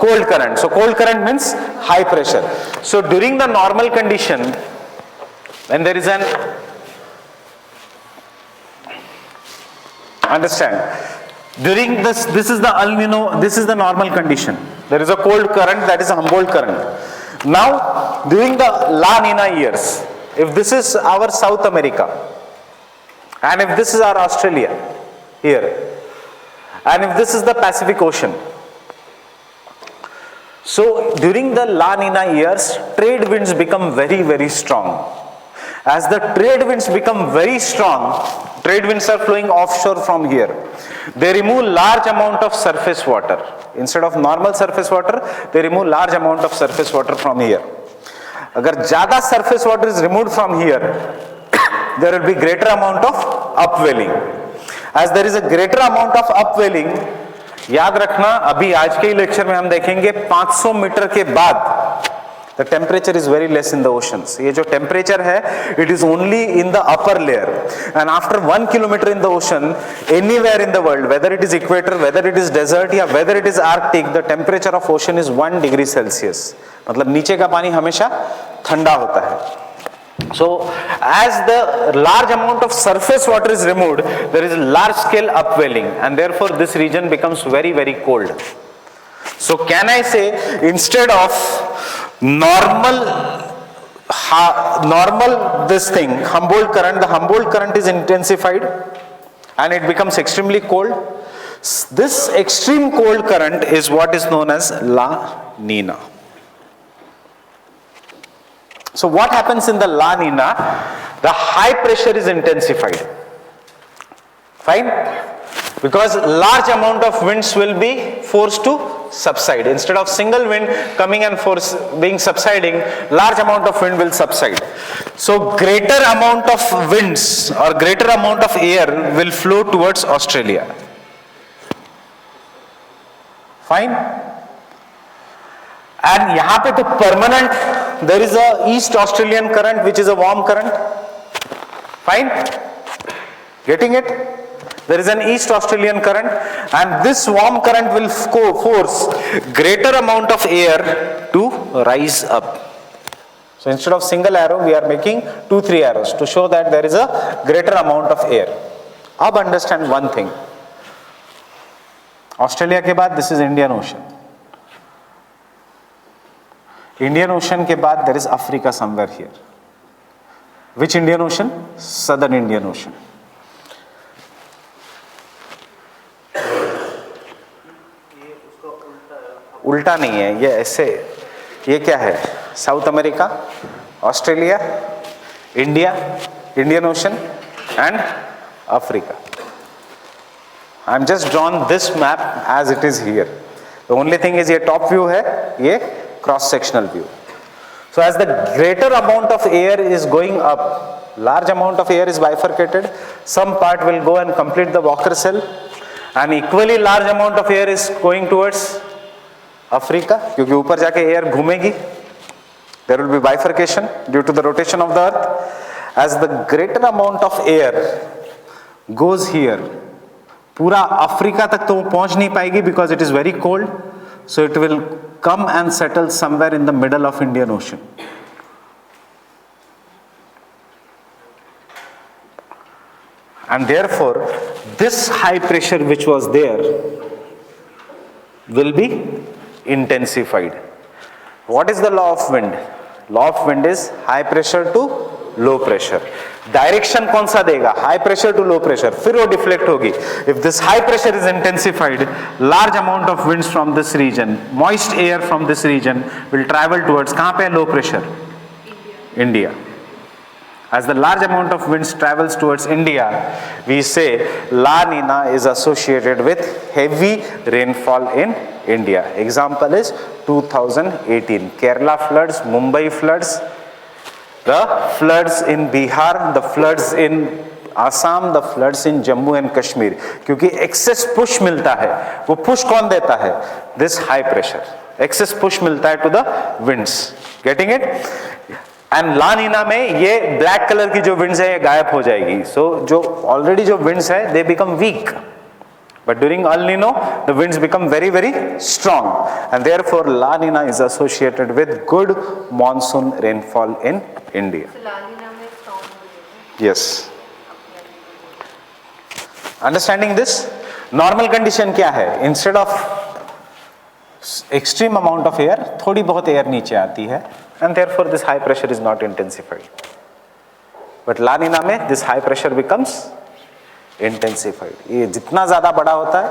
Cold current. So cold current means high pressure. So during the normal condition when there is an understand during this is the El Nino, this is the normal condition. There is a cold current, that is a Humboldt current. Now during the La Nina years, if this is our South America and if this is our Australia here and if this is the Pacific Ocean, so during the La Nina years trade winds become very very strong. As the trade winds become very strong, trade winds are flowing offshore from here, they remove large amount of surface water. Instead of normal surface water, they remove large amount of surface water from here. अगर ज़्यादा surface water is removed from here, there will be greater amount of upwelling. As there is a greater amount of upwelling, याद रखना अभी आज के lecture में हम देखेंगे 500 मीटर के बाद the temperature is very less in the oceans. ये जो temperature है, it is only in the upper layer. And after 1 kilometer in the ocean, anywhere in the world, whether it is equator, whether it is desert या whether it is Arctic, the temperature of ocean is 1 degree Celsius. मतलब नीचे का पानी हमेशा ठंडा होता है. So as the large amount of surface water is removed, there is a large scale upwelling, and therefore this region becomes very very cold. So can I say instead of normal this thing Humboldt current, the Humboldt current is intensified and it becomes extremely cold. This extreme cold current is what is known as La Nina. So what happens in the La Nina? The high pressure is intensified. Fine? Because large amount of winds will be forced to subside. Instead of single wind coming and force being subsiding, large amount of wind will subside. So greater amount of winds or greater amount of air will flow towards Australia. Fine? And यहाँ पे तो permanent, there is a East Australian current which is a warm current. Fine? Getting it? There is an East Australian current, and this warm current will force greater amount of air to rise up. So instead of single arrow, we are making 2-3 arrows to show that there is a greater amount of air. Ab understand one thing. Australia के बाद this is Indian Ocean. Indian Ocean के बाद there is Africa somewhere here. Which Indian Ocean? Southern Indian Ocean. उल्टा नहीं है ये, ऐसे ये क्या है, South America, Australia, India, Indian Ocean and Africa. I'm just drawn this map as it is here. The only thing is ये top view है, ये cross sectional view. So as the greater amount of air is going up, large amount of air is bifurcated, some part will go and complete the Walker cell, and equally large amount of air is going towards Africa, क्योंकि ऊपर जाके air घूमेगी. There will be bifurcation due to the rotation of the earth. As the greater amount of air goes here, पूरा Africa तक तो वो पहुंच नहीं पाएगी because it is very cold, so it will come and settle somewhere in the middle of Indian Ocean. And therefore, this high pressure which was there will be intensified. What is the law of wind? Law of wind is high pressure to low pressure. Direction कौन सा देगा? High pressure to low pressure, फिर वो deflect होगी. If this high pressure is intensified, large amount of winds from this region, moist air from this region will travel towards, कहां पे low pressure? India. As the large amount of winds travels towards India, we say La Nina is associated with heavy rainfall in India. Example is 2018 Kerala floods, Mumbai floods, the floods in Bihar, the floods in Assam, the floods in Jammu and Kashmir. क्योंकि excess push मिलता है. वो push कौन देता है? This high pressure. Excess push मिलता है to the winds. Getting it? And La Nina में ये ब्लैक कलर की जो विंड्स है ये गायब हो जाएगी. सो जो ऑलरेडी जो विंड्स है they become weak, but during El Nino the winds become very very strong, and therefore La Nina is associated with good monsoon rainfall in India. Yes, understanding this. Normal condition क्या है? Instead of extreme amount of air, थोड़ी बहुत air नीचे आती है, and therefore this high pressure is not intensified. But La Nina में this high pressure becomes intensified. ये जितना ज़्यादा बड़ा होता है,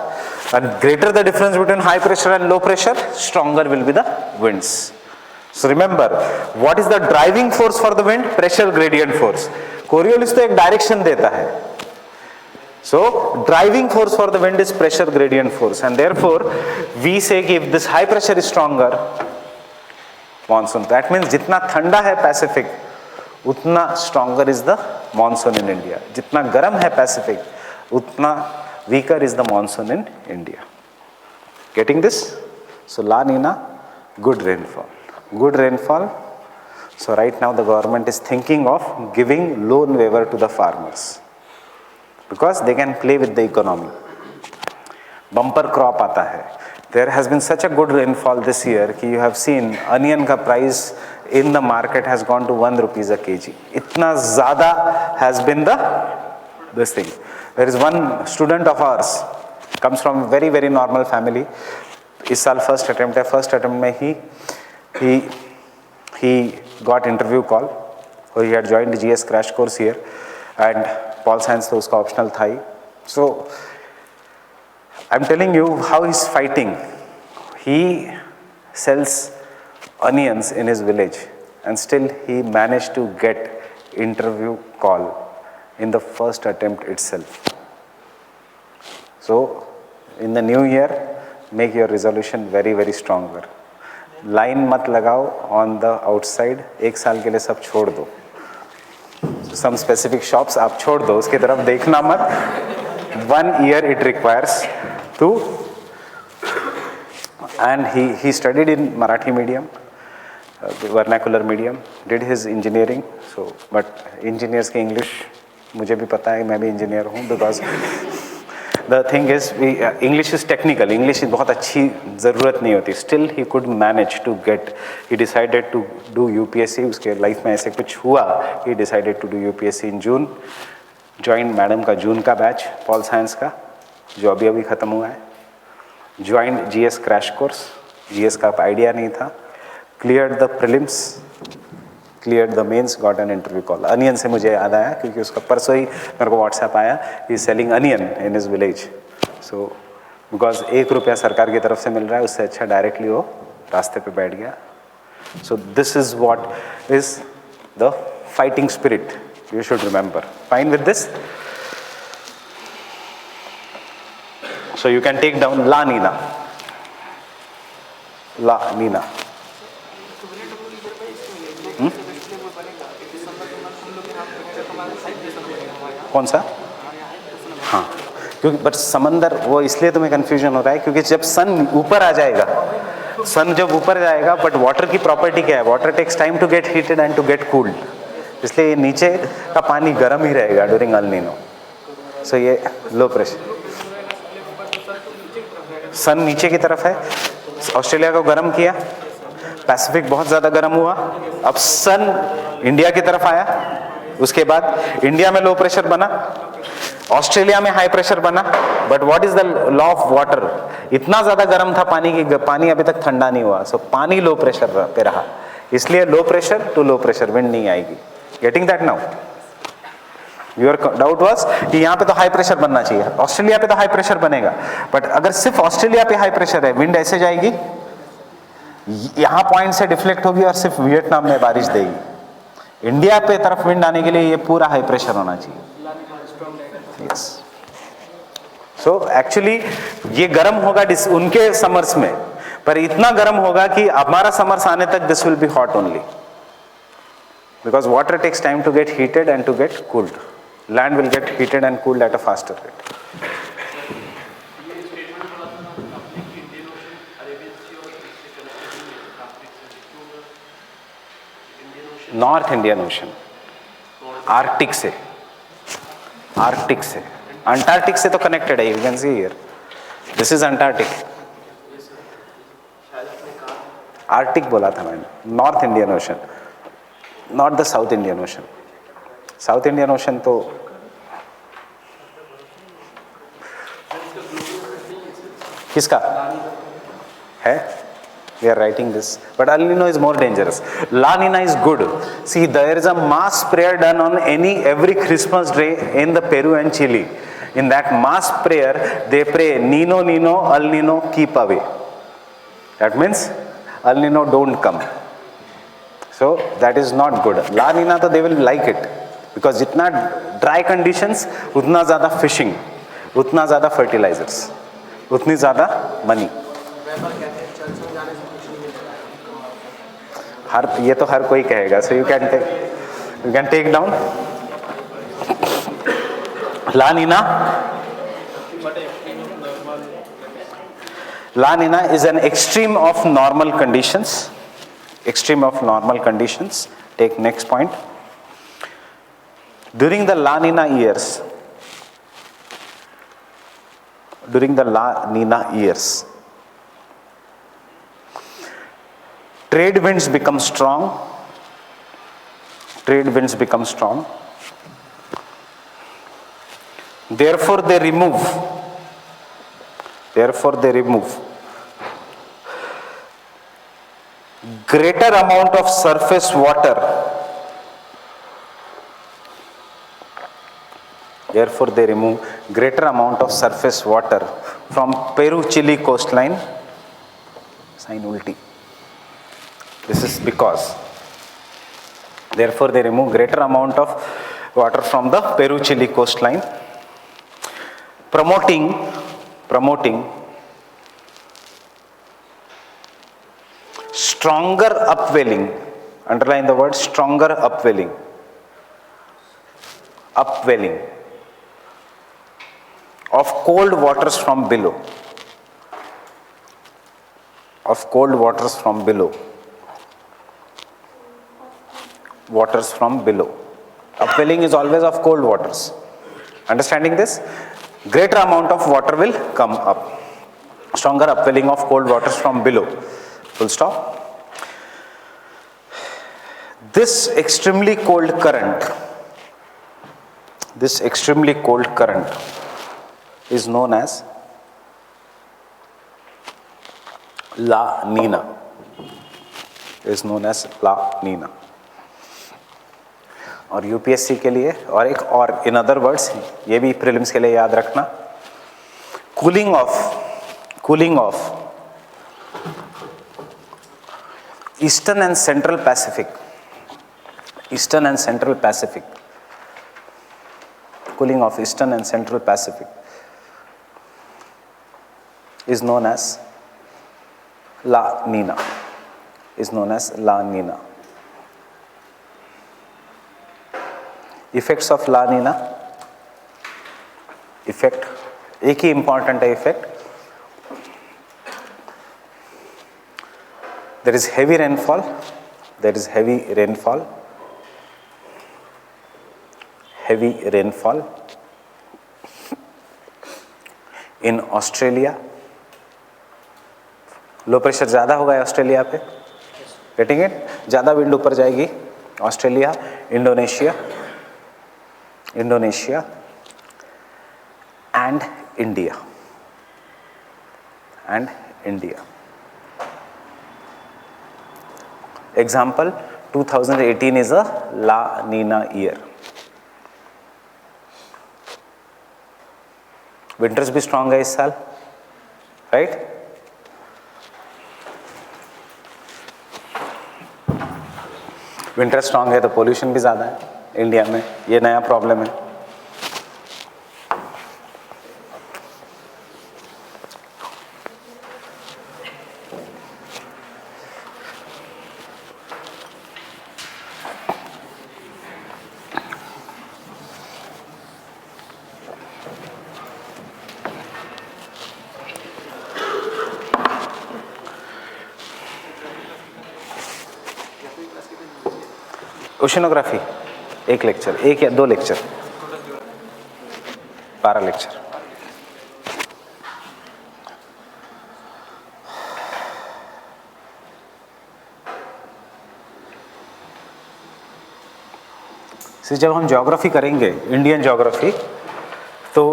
and greater the difference between high pressure and low pressure, stronger will be the winds. So remember, what is the driving force for the wind? Pressure gradient force. Coriolis तो एक direction देता है. So driving force for the wind is pressure gradient force, and therefore we say कि if this high pressure is stronger, monsoon. That means जितना ठंडा है Pacific उतना stronger is the monsoon in India. जितना गर्म है पैसिफिक उतना weaker is the monsoon in India. Getting this? So La Nina, good rainfall, good rainfall. So right now the government is thinking of giving loan waiver to the farmers because they can play with the economy. Bumper crop आता है. There has been such a good rainfall this year कि you have seen onion का price in the market has gone to 1 rupees a kg. इतना ज़्यादा has been this thing. There is one student of ours comes from a very very normal family. इस साल first attempt है. First attempt में he got interview call. So he had joined the GS crash course here and Pol Science तो उसका optional था ही. So I'm telling you how he's fighting. He sells onions in his village and still he managed to get interview call in the first attempt itself. So in the new year, make your resolution very very stronger. Line मत लगाओ on the outside. एक साल के लिए सब छोड़ दो. Some specific shops आप छोड़ दो, उसकी तरफ देखना मत. 1 year it requires to, and he studied in Marathi medium, vernacular medium, did his engineering. So but engineers के English मुझे भी पता है, मैं भी engineer हूँ, because the thing is English is technical. English is बहुत अच्छी ज़रूरत नहीं होती. Still he could manage to get. He decided to do UPSC. उसके लाइफ में ऐसे कुछ हुआ. He decided to do UPSC in June. Joined madam का जून का बैच पॉल साइंस का जो अभी अभी ख़त्म हुआ है. Joined GS crash course. GS का आइडिया नहीं था. Cleared the prelims, cleared the mains, got an interview call. Onion से मुझे याद आया क्योंकि उसका परसों ही मेरे को व्हाट्सएप आया. He is selling onion in his village. So because 1 रुपया सरकार की तरफ से मिल रहा है, उससे अच्छा डायरेक्टली वो रास्ते पे बैठ गया. So this is what is the fighting spirit. You should remember. Fine with this? So you can take down La Nina. La Nina. कौन सा? हाँ, क्योंकि बट समंदर वो इसलिए तुम्हें कंफ्यूजन हो रहा है क्योंकि जब सन ऊपर आ जाएगा, सन जब ऊपर जाएगा, बट वाटर की प्रॉपर्टी क्या है? Water takes time to get heated and to get cooled, इसलिए नीचे का पानी गर्म ही रहेगा ड्यूरिंग अल नीनो. सो ये लो प्रेशर. सन नीचे की तरफ है, ऑस्ट्रेलिया को गर्म किया, पैसिफिक बहुत ज़्यादा गर्म हुआ, अब सन इंडिया की तरफ आया, उसके बाद इंडिया में लो प्रेशर बना, ऑस्ट्रेलिया में हाई प्रेशर बना. But what is the law of water? इतना ज़्यादा गर्म था पानी की, पानी अभी तक ठंडा नहीं हुआ, सो पानी लो प्रेशर पे रहा, इसलिए low pressure to low pressure wind नहीं आएगी. Getting that now? Your doubt was कि यहाँ पे तो हाई प्रेशर बनना चाहिए, ऑस्ट्रेलिया पे तो हाई प्रेशर बनेगा, बट अगर सिर्फ ऑस्ट्रेलिया पे हाई प्रेशर है, विंड ऐसे जाएगी, यहाँ पॉइंट से डिफ्लेक्ट होगी और सिर्फ वियतनाम में बारिश देगी. इंडिया पे तरफ विंड आने के लिए ये पूरा हाई प्रेशर होना चाहिए. यस. सो एक्चुअली ये गर्म होगा उनके समर्स में, पर इतना गर्म होगा कि हमारा समर्स आने तक this will be hot only, because water takes time to get heated and to get cooled. Land will get heated and cooled at a faster rate. North Indian Ocean, Arctic से, Arctic से, Antarctic से तो connected है. You can see here. This is Antarctic. Arctic बोला था मैंने. North Indian Ocean, not the South Indian Ocean. South Indian ocean तो किसका है? We are writing this, but El Nino is more dangerous. La Nina is good. See, there is a mass prayer done on every Christmas day in the Peru and Chile. In that mass prayer, they pray Nino, Nino, El Nino, keep away. That means El Nino don't come. So that is not good. La Nina, तो they will like it. Because जितना dry conditions उतना ज़्यादा fishing, उतना ज़्यादा fertilisers, उतनी ज़्यादा money. हर ये तो हर कोई कहेगा. So you can take down La Nina. La Nina is an extreme of normal conditions. Extreme of normal conditions. Take next point. During the La Nina years, trade winds become strong. Therefore they remove greater amount of surface water. Therefore, they remove greater amount of surface water from Peru-Chile coastline. Sign ulti. This is because. Therefore, they remove greater amount of water from the Peru-Chile coastline, promoting stronger upwelling. Underline the word stronger upwelling. Of cold waters from below. Upwelling is always of cold waters. Understanding this? Greater amount of water will come up. Stronger upwelling of cold waters from below. Full stop. This extremely cold current is known as La Nina. और UPSC के लिए और एक और in other words ये भी prelims के लिए याद रखना. Cooling of Eastern and Central Pacific. Eastern and Central Pacific. Cooling of Eastern and Central Pacific is known as La Nina. Is known as La Nina. Effects of La Nina. Effect. एक ही important है effect. There is heavy rainfall. There is heavy rainfall. Heavy rainfall in Australia. Low pressure ज़्यादा होगा Australia पे. Getting it. ज़्यादा wind ऊपर जाएगी. Australia, Indonesia, Indonesia and India. And India. Example, 2018 is a La Nina year. Winters भी strong है इस साल, right? विंटर स्ट्रांग है तो पोल्यूशन भी ज़्यादा है इंडिया में. ये नया प्रॉब्लम है. ओशनोग्राफी एक लेक्चर, एक या दो लेक्चर, 12 लेक्चर. जब हम ज्योग्राफी करेंगे, इंडियन ज्योग्राफी, तो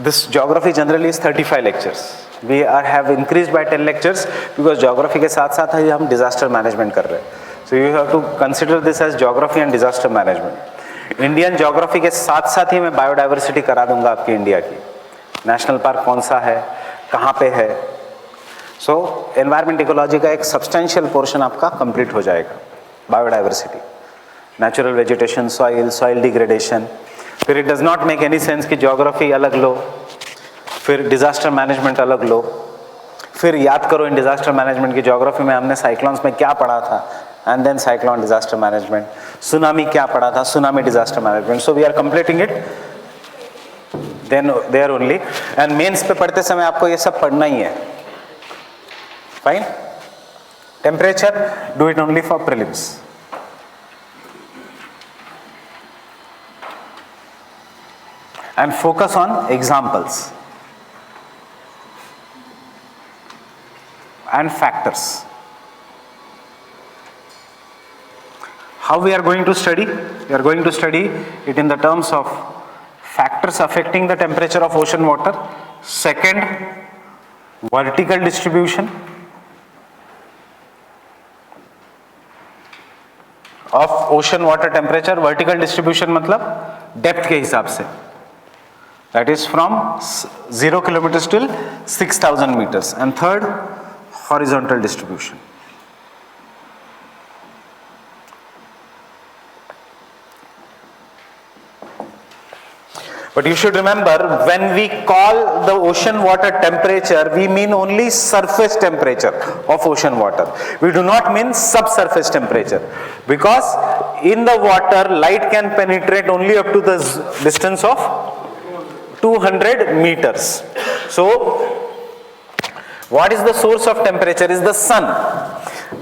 this geography generally is 35 lectures. We have increased by 10 lectures because geography के साथ साथ ही हम disaster management कर रहे हैं. So you have to consider this as geography and disaster management. Indian geography के साथ साथ ही मैं biodiversity करा दूंगा आपकी इंडिया की. नेशनल पार्क कौन सा है, कहाँ पे है. So environment ecology का एक substantial portion आपका complete हो जाएगा. Biodiversity, natural vegetation, soil degradation. फिर it does not make any sense कि geography अलग लो, फिर डिजास्टर मैनेजमेंट अलग लो. फिर याद करो इन डिजास्टर मैनेजमेंट की ज्योग्राफी में हमने साइक्लोन्स में क्या पढ़ा था, and then cyclone disaster management. Tsunami क्या पढ़ा था, tsunami disaster management. So we are completing it then there only. And mains पे पढ़ते समय आपको ये सब पढ़ना ही है. Fine. Temperature, do it only for prelims. And focus on examples and factors. How we are going to study? We are going to study it in the terms of factors affecting the temperature of ocean water. Second, vertical distribution of ocean water temperature. Vertical distribution मतलब depth के हिसाब से. That is from 0 kilometers till 6,000 meters. And third, horizontal distribution. But you should remember, when we call the ocean water temperature, we mean only surface temperature of ocean water. We do not mean subsurface temperature, because in the water light can penetrate only up to the distance of 200 meters. So what is the source of temperature is the sun.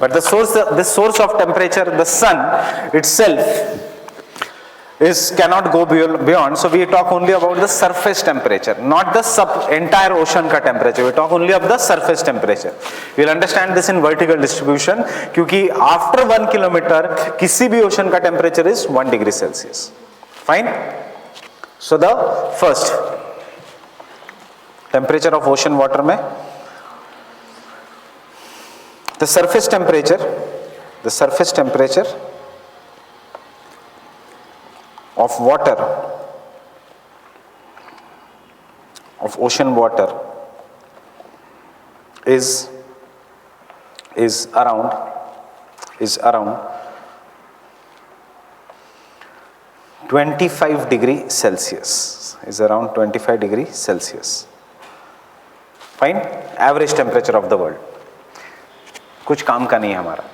But the source of temperature, the sun itself cannot go beyond. So we talk only about the surface temperature, not the entire ocean ka temperature. We talk only of the surface temperature. We'll understand this in vertical distribution, क्योंकि after 1 kilometer किसी भी ocean का temperature is 1 degree Celsius. Fine. So the first temperature of ocean water में the surface temperature of water, of ocean water, is around 25 degree Celsius, is around 25 degree Celsius. Fine, average temperature of the world. कुछ काम का नहीं है हमारा.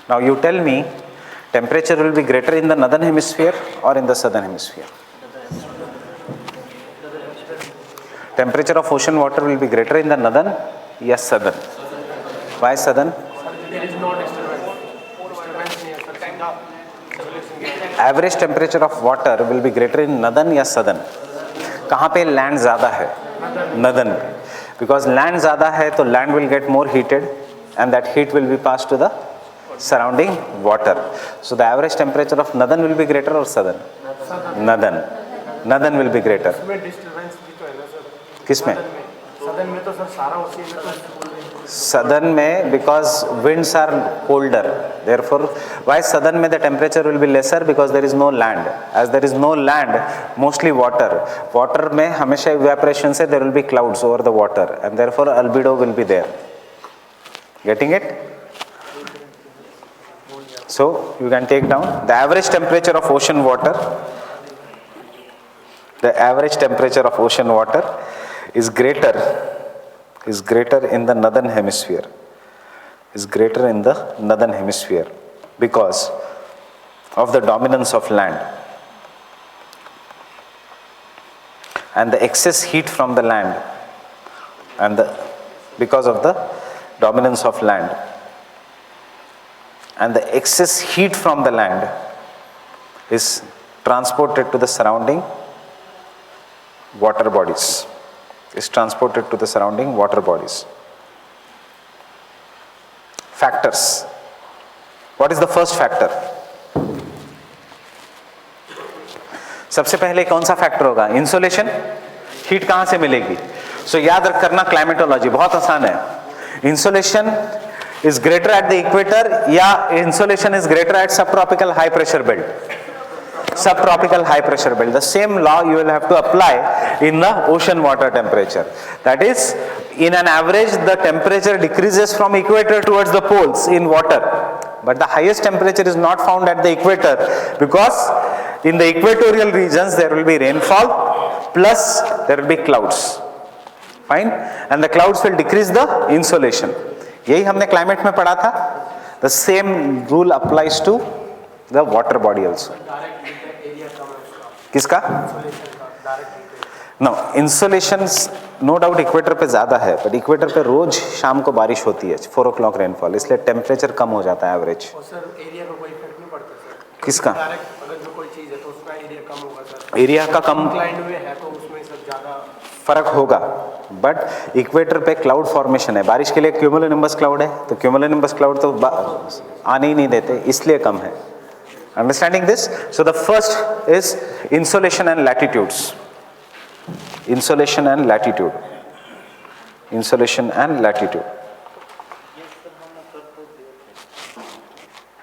Now you tell me, temperature will be greater in the northern hemisphere or in the southern hemisphere? Temperature of ocean water will be greater in the northern? Yes, southern. Why southern? There is no disturbance. Disturbance नहीं है sir. सीधा Average temperature of water will be greater in northern या southern? कहाँ पे land ज़्यादा है? Northern पे. Because land ज़्यादा है तो land will get more heated and that heat will be passed to the surrounding water. So the average temperature of northern will be greater or southern? Northern. Northern will be greater. इसमें disturbance भी तो है ना sir. किसमें? सदन में तो sir सारा उसी में तो Southern में, because winds are colder, therefore why southern में the temperature will be lesser? Because there is no land. As there is no land, mostly water. Water में हमेशा evaporation से there will be clouds over the water and therefore albedo will be there. Getting it? So you can take down the average temperature of ocean water. The average temperature of ocean water is greater in the northern hemisphere, because of the dominance of land and the excess heat from the land, because of the dominance of land and the excess heat from the land is transported to the surrounding water bodies. Factors. What is the first factor? सबसे पहले कौन सा factor होगा? Insolation. Heat कहां से मिलेगी? सो याद रख करना, क्लाइमेटोलॉजी बहुत आसान है. Insolation is greater at the equator या insolation is greater at subtropical high pressure belt? Subtropical high pressure belt. The same law you will have to apply in the ocean water temperature. That is, in an average the temperature decreases from equator towards the poles in water, but the highest temperature is not found at the equator, because in the equatorial regions there will be rainfall plus there will be clouds. Fine, and the clouds will decrease the insolation. यही हमने climate में पढ़ा था. The same rule applies to the water body also. किसका? No, insolation no doubt equator पे ज़्यादा है, but equator पे रोज शाम को बारिश होती है, 4 o'clock रेनफॉल, इसलिए टेम्परेचर कम हो जाता है एवरेज. और सर एरिया का कोई इफेक्ट नहीं पड़ता सर? किसका? अगर जो कोई चीज़ है तो उसका एरिया कम होगा सर. एरिया का कम इंक्लाइंड हुए है तो उसमें सर ज़्यादा फर्क होगा, बट इक्वेटर पे क्लाउड फॉर्मेशन है. बारिश के लिए क्यूमुलोनिम्बस क्लाउड है, तो क्यूमुलोनिम्बस क्लाउड तो आने ही नहीं देते, इसलिए कम है. Understanding this? So the first is insolation and latitudes. Insolation and latitude.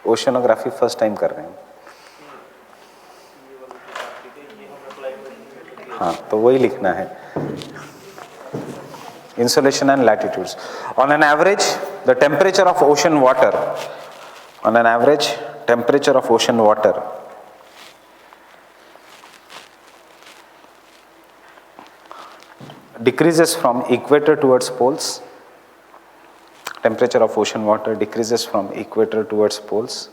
Oceanography first time कर रहे हैं. हाँ, तो वही लिखना है. Insolation and latitudes. On an average, the temperature of ocean water, decreases from equator towards poles. Temperature of ocean water decreases from equator towards poles.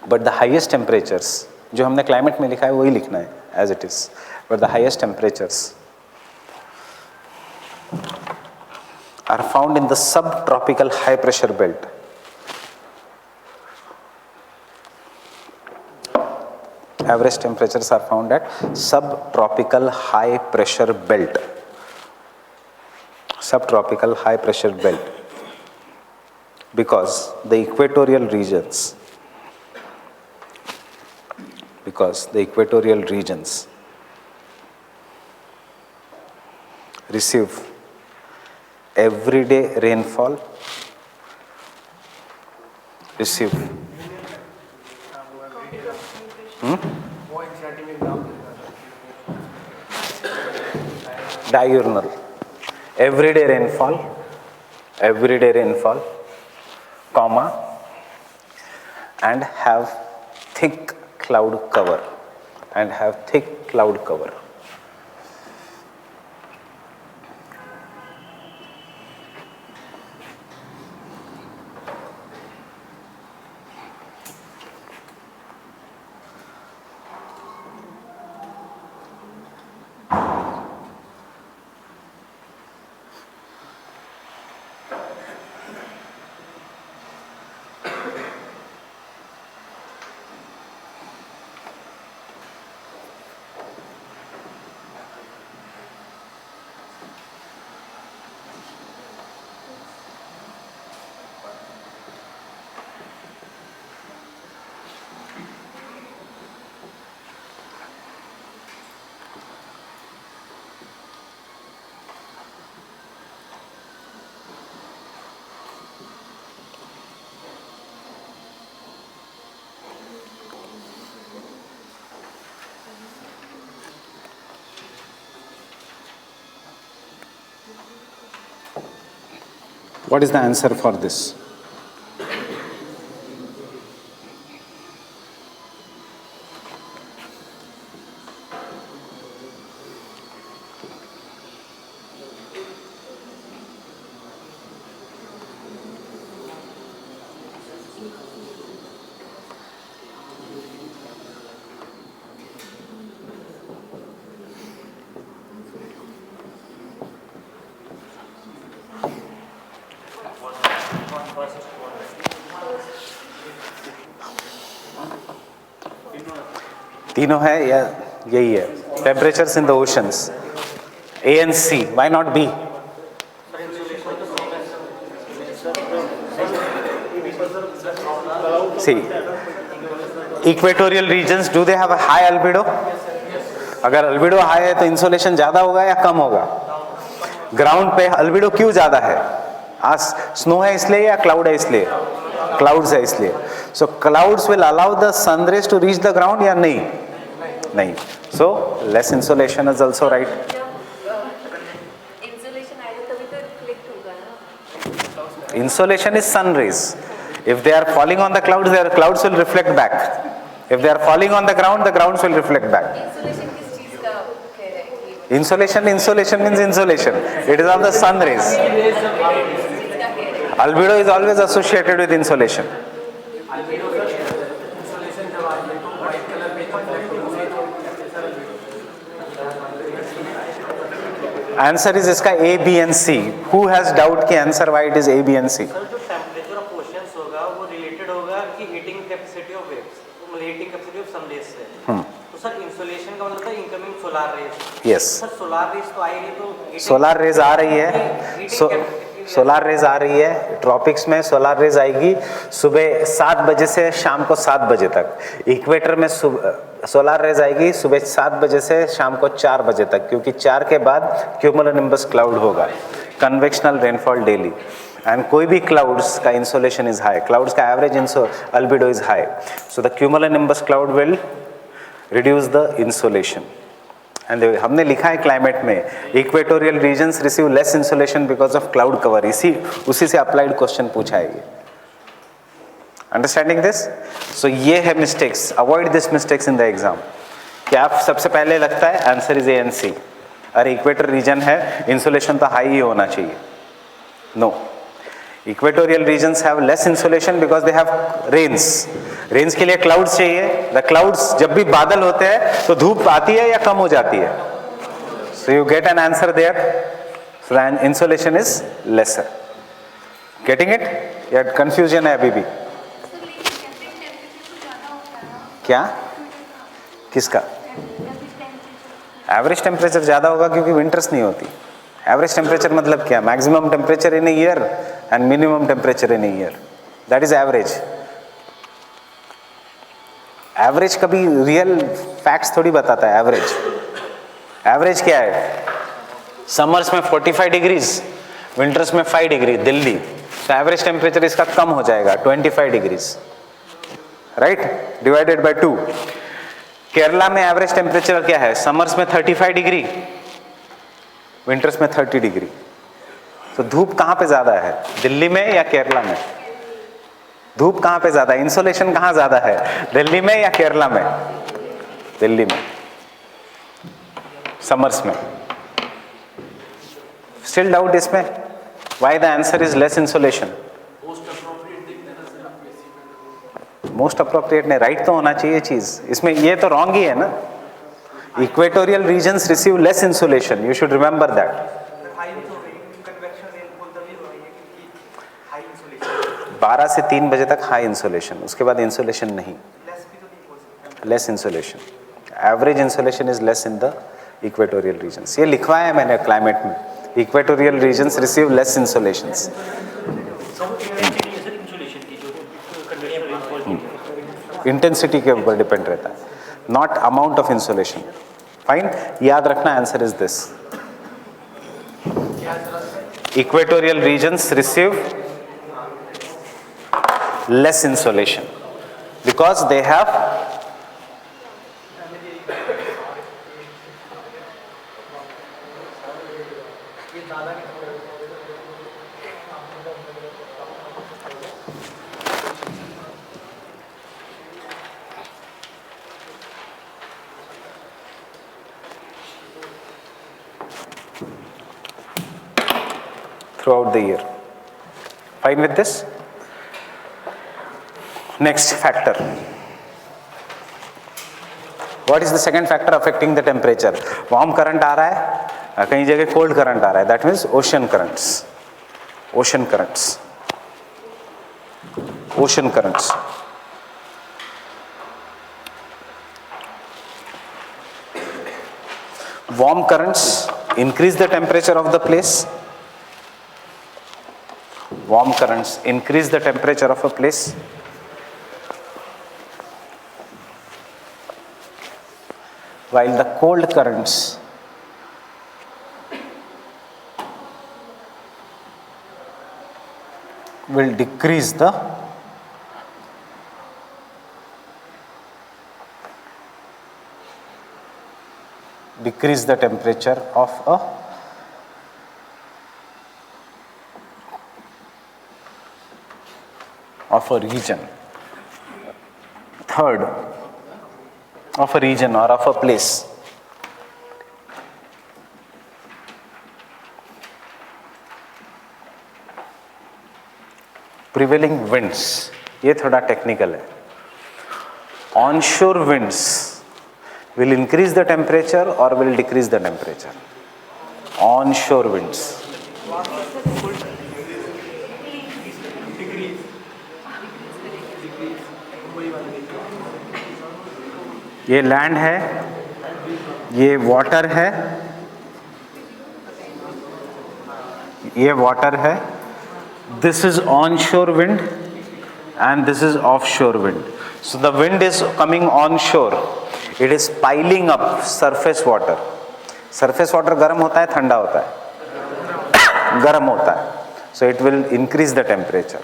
But the highest temperatures, जो हमने क्लाइमेट में लिखा है वही लिखना है as it is. But the highest temperatures are found in the subtropical high pressure belt. Average temperatures are found at subtropical high pressure belt. Because the equatorial regions receive everyday rainfall, वो exactly में नाम diurnal. Everyday rainfall, comma, and have thick cloud cover. What is the answer for this? तीनों है या यही है? Temperatures in the oceans, A and C, why not B? See, equatorial regions, do they have a high albedo? अगर albedo high है तो insolation ज्यादा होगा या कम होगा? ग्राउंड पे अल्बिडो क्यों ज्यादा है? आज स्नो है इसलिए या क्लाउड है इसलिए? क्लाउड्स है इसलिए. So clouds will allow the sun rays to reach the ground या नहीं? नहीं. So less insolation is also right. Insolation is sun rays. If they are falling on the clouds, their clouds will reflect back. If they are falling on the grounds will reflect back. Insulation किस चीज का कह रहे हैं? Insolation means insolation. It is of the sun rays. Albedo is always associated with insolation. Answer इज इसका A, B and C. Who has doubt कि answer why it is A, B and C? Sir जो temperature of oceans होगा वो related होगा कि heating capacity of waves, heating capacity of sun rays से. तो सर इंसुलेशन का मतलब है incoming solar rays. Yes. Sir solar rays तो आई नहीं तो सोलर रेज आ रही है. सोलर रेज आ रही है. ट्रॉपिक्स में सोलर रेज आएगी सुबह 7 बजे से शाम को 7 बजे तक. इक्वेटर में सोलर रेज आएगी सुबह 7 बजे से शाम को 4 बजे तक, क्योंकि 4 के बाद क्यूमुलोनिम्बस क्लाउड होगा. Convectional rainfall daily. एंड कोई भी क्लाउड्स का इंसोलेशन इज हाई. क्लाउड्स का average albedo is high. So the cumulonimbus cloud will reduce the insolation. And हमने लिखा है क्लाइमेट में equatorial regions receive less insolation because of cloud cover. उसी से अप्लाइड क्वेश्चन पूछा है ये. Understanding this? सो ये है mistakes. Avoid this mistakes in the exam. क्या आप सबसे पहले लगता है answer is A and C. अरे इक्वेटर रीजन है, इंसोलेशन तो हाई ही होना चाहिए. No. Equatorial regions have less insolation because they have rains. Rains के लिए क्लाउड्स चाहिए. द क्लाउड्स, जब भी बादल होते हैं तो धूप आती है या कम हो जाती है? So you get an answer there. So the insolation is lesser. Getting it? या कंफ्यूजन है अभी भी? क्या? किसका? एवरेज टेम्परेचर ज्यादा होगा क्योंकि विंटर्स नहीं होती. एवरेज टेम्परेचर मतलब क्या? Maximum temperature in a year and minimum temperature in a year. That is average. Average कभी रियल फैक्ट्स थोड़ी बताता है. एवरेज क्या है? समर्स में 45 डिग्रीज, विंटर्स में 5 डिग्री दिल्ली. तो एवरेज टेम्परेचर इसका कम हो जाएगा 25 degrees, right, divided by 2. Kerala में एवरेज टेम्परेचर क्या है? समर्स में 35 डिग्री, विंटर्स में 30 डिग्री। तो धूप कहाँ पे ज़्यादा है, दिल्ली में या केरला में? धूप कहाँ पे ज़्यादा है, इंसोलेशन कहाँ ज़्यादा है, दिल्ली में या केरला में? दिल्ली में, समर्स में। स्टिल डाउट इसमें? Why the answer is less insolation? Most appropriate ने राइट तो होना चाहिए चीज इसमें, ये तो रॉन्ग ही है ना। Equatorial regions receive less insolation, you should remember that. High convection rainfall तभी हो रही है क्योंकि हाई इंसोलेशन। 12 से 3 बजे तक हाई इंसोलेशन, उसके बाद इंसोलेशन नहीं, लेस भी तो नहीं हो सकता। Less insolation. Average insolation is less in the equatorial regions. ये लिखवाया है मैंने क्लाइमेट में, equatorial regions receive less insolations. Intensity के ऊपर डिपेंड रहता है, not amount of insolation. Fine, याद रखना answer is this. Equatorial regions receive less insolation because they have throughout the year. Fine with this? Next factor. What is the second factor affecting the temperature? Warm current आ रहा है, कहीं जगह cold current आ रहा है, that means ocean currents. Ocean currents. Ocean currents. Warm currents increase the temperature of the place. Warm currents increase the temperature of a place. While the cold currents will decrease the temperature of a region. Third, of a region or of a place. Prevailing winds, ये थोड़ा technical है. Onshore winds will increase the temperature or will decrease the temperature? Onshore winds. ये land है, ये water है, ये water है. This is onshore wind and this is offshore wind. So the wind is coming onshore. It is piling up surface water. Surface water गर्म होता है, ठंडा होता है? गर्म होता है. So it will increase the temperature.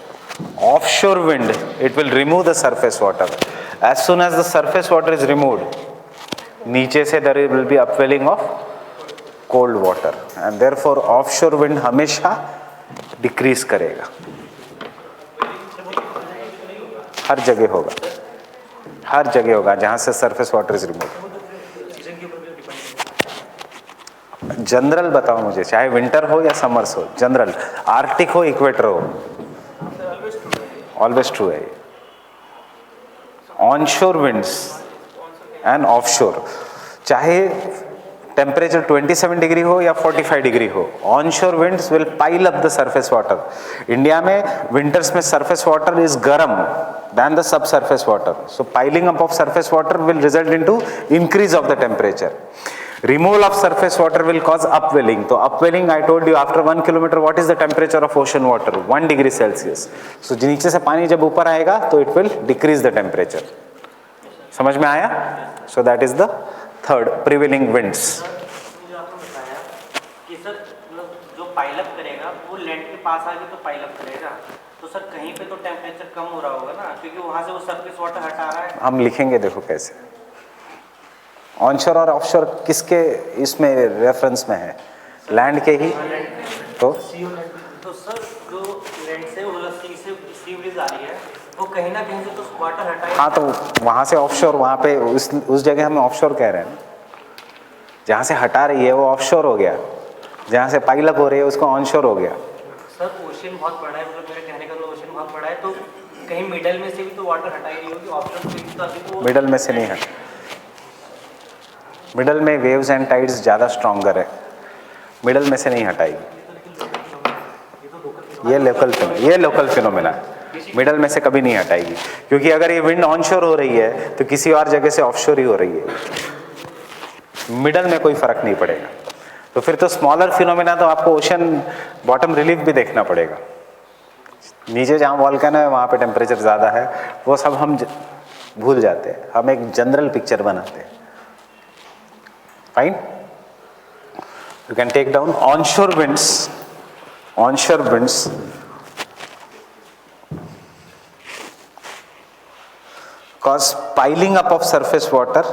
Offshore wind, it will remove the surface water. As soon as the surface water is removed, नीचे से there will be upwelling of cold water, and therefore offshore wind हमेशा decrease करेगा. हर जगह होगा, हर जगह होगा जहाँ से surface water is removed. General बताओ मुझे, चाहे विंटर हो या समर्स हो, जनरल, आर्टिक हो, इक्वेटर हो, ऑलवेज ट्रू है. ऑनशोर विंड्स एंड ऑफशोर, चाहे टेम्परेचर 27 डिग्री हो या 45 डिग्री हो, onshore winds will pile up the surface water. India में विंटर्स में सरफेस वाटर इज गर्म than the subsurface water. So piling up of surface water will result into increase of the temperature. Removal of surface water will cause upwelling. So upwelling, I told you, after 1 kilometer, what is the temperature of ocean water? 1 degree Celsius. So नीचे से पानी जब ऊपर आएगा तो it will decrease the temperature. समझ में आया? So that is the third, prevailing winds. मुझे आपने बताया कि सर जो पाइलअप करेगा वो लैंड के पास आके तो पाइलअप करेगा, तो सर कहीं पे तो टेम्परेचर कम हो रहा होगा ना, क्योंकि वहां से वो सरफेस वाटर हटा रहा है. हम लिखेंगे, देखो कैसे. ऑनशोर और ऑफशोर किसके इसमें रेफरेंस में है? लैंड के ही तो तो सर जो लैंड से वो सी ब्रीज आ रही है वो कहीं ना कहीं से तो वाटर हटाए। हाँ, तो वहाँ से ऑफशोर, वहाँ पे उस जगह हमें ऑफशोर कह रहे हैं ना, जहाँ से हटा रही है वो ऑफशोर हो गया, जहाँ से पाइलअप हो रही है उसको ऑनशोर हो गया। सर ओशन बहुत बड़ा है, मतलब मेरे कहने का तो ओशन बहुत बड़ा है, तो कहीं मिडल में से भी तो वाटर हटाई रही होगी ऑप्शन तो अभी तो मिडल में से नहीं है, मिडल में वेव्स एंड टाइड्स ज़्यादा स्ट्रॉन्गर है, मिडल में से नहीं हटाएगी। ये लोकल फिनोमेना है, मिडल में से कभी नहीं हटाएगी, क्योंकि अगर ये विंड ऑनशोर हो रही है तो किसी और जगह से ऑफशोर ही हो रही है, मिडल में कोई फर्क नहीं पड़ेगा। तो फिर तो स्मॉलर फिनोमेना तो आपको ओशन बॉटम रिलीफ भी देखना पड़ेगा, नीचे जहाँ वॉल्केनो है वहाँ पे टेम्परेचर ज़्यादा है, वो सब हम भूल जाते हैं, हम एक जनरल पिक्चर बनाते हैं। Fine, you can take down onshore winds cause piling up of surface water,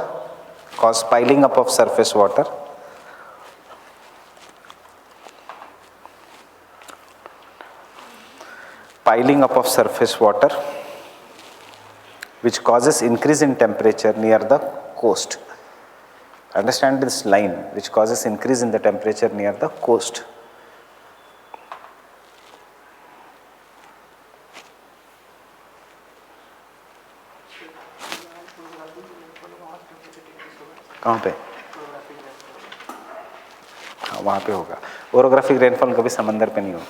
piling up of surface water, which causes increase in temperature near the coast. Understand this line, which causes increase in the temperature near the coast. कहाँ पे? हाँ, वहाँ पे होगा। Orographic rainfall कभी समंदर पे नहीं होगा।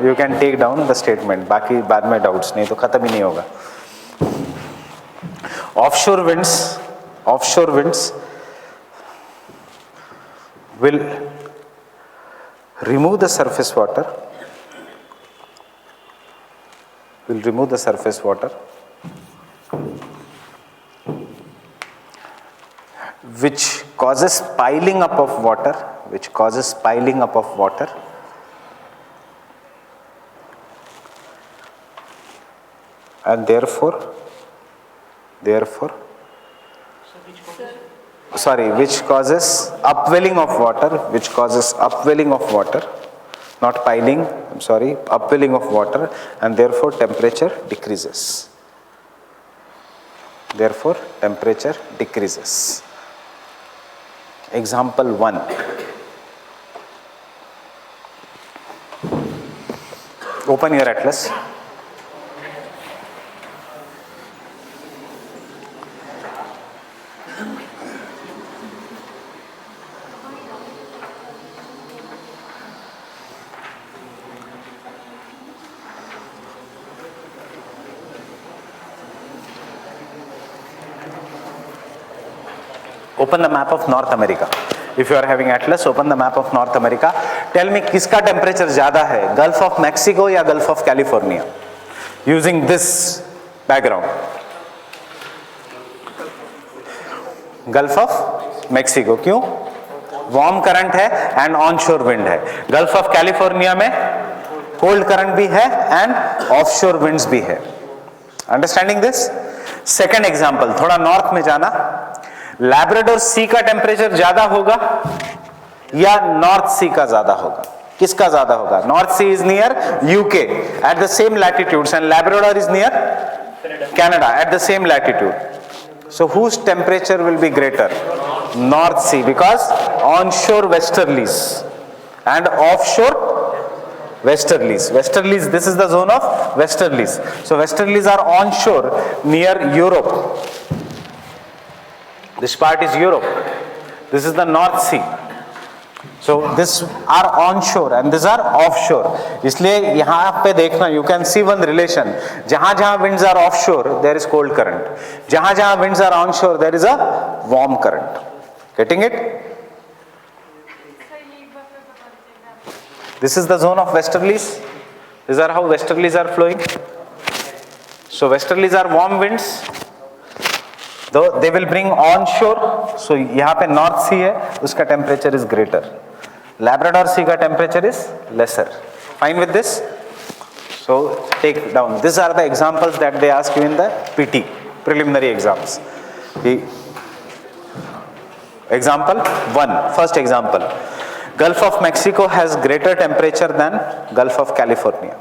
You can take down the statement, बाकी बाद में डाउट्स, नहीं तो खत्म ही नहीं होगा। Offshore winds will remove the surface water, which causes piling up of water, and therefore which causes upwelling of water, not piling, I'm sorry, upwelling of water, and therefore temperature decreases. Example 1. Open your atlas. Open the map of North America. If you are having atlas, open the map of North America. Tell me किसका temperature ज़्यादा है, gulf of Mexico या gulf of California, using this background. Gulf of Mexico, क्यों? Warm current है and onshore wind है। Gulf of California में cold current भी है एंड ऑफशोर विंड्स भी है। Understanding this? सेकेंड एग्जाम्पल, थोड़ा नॉर्थ में जाना। लैब्राडोर सी का टेम्परेचर ज्यादा होगा या नॉर्थ सी का ज्यादा होगा? किसका ज्यादा होगा? North Sea is near UK at the same latitudes and Labrador is near Canada at the same latitude. So whose temperature will be greater? North Sea, because onshore westerlies and offshore westerlies. This is the zone of westerlies. So westerlies are onshore near Europe. This part is Europe. This is the North Sea. So this are onshore and these are offshore. इसलिए यहाँ पे देखना, you can see one relation. जहाँ जहाँ winds are offshore, there is cold current. जहाँ जहाँ winds are onshore, there is a warm current. Getting it? This is the zone of westerlies. These are how westerlies are flowing. So westerlies are warm winds. Though they will bring onshore. So यहाँ पे North Sea है, उसका temperature is greater. Labrador Sea का temperature is lesser. Fine with this? So take down. These are the examples that they ask you in the PT, preliminary exams. Example 1, first example, Gulf of Mexico has greater temperature than Gulf of California.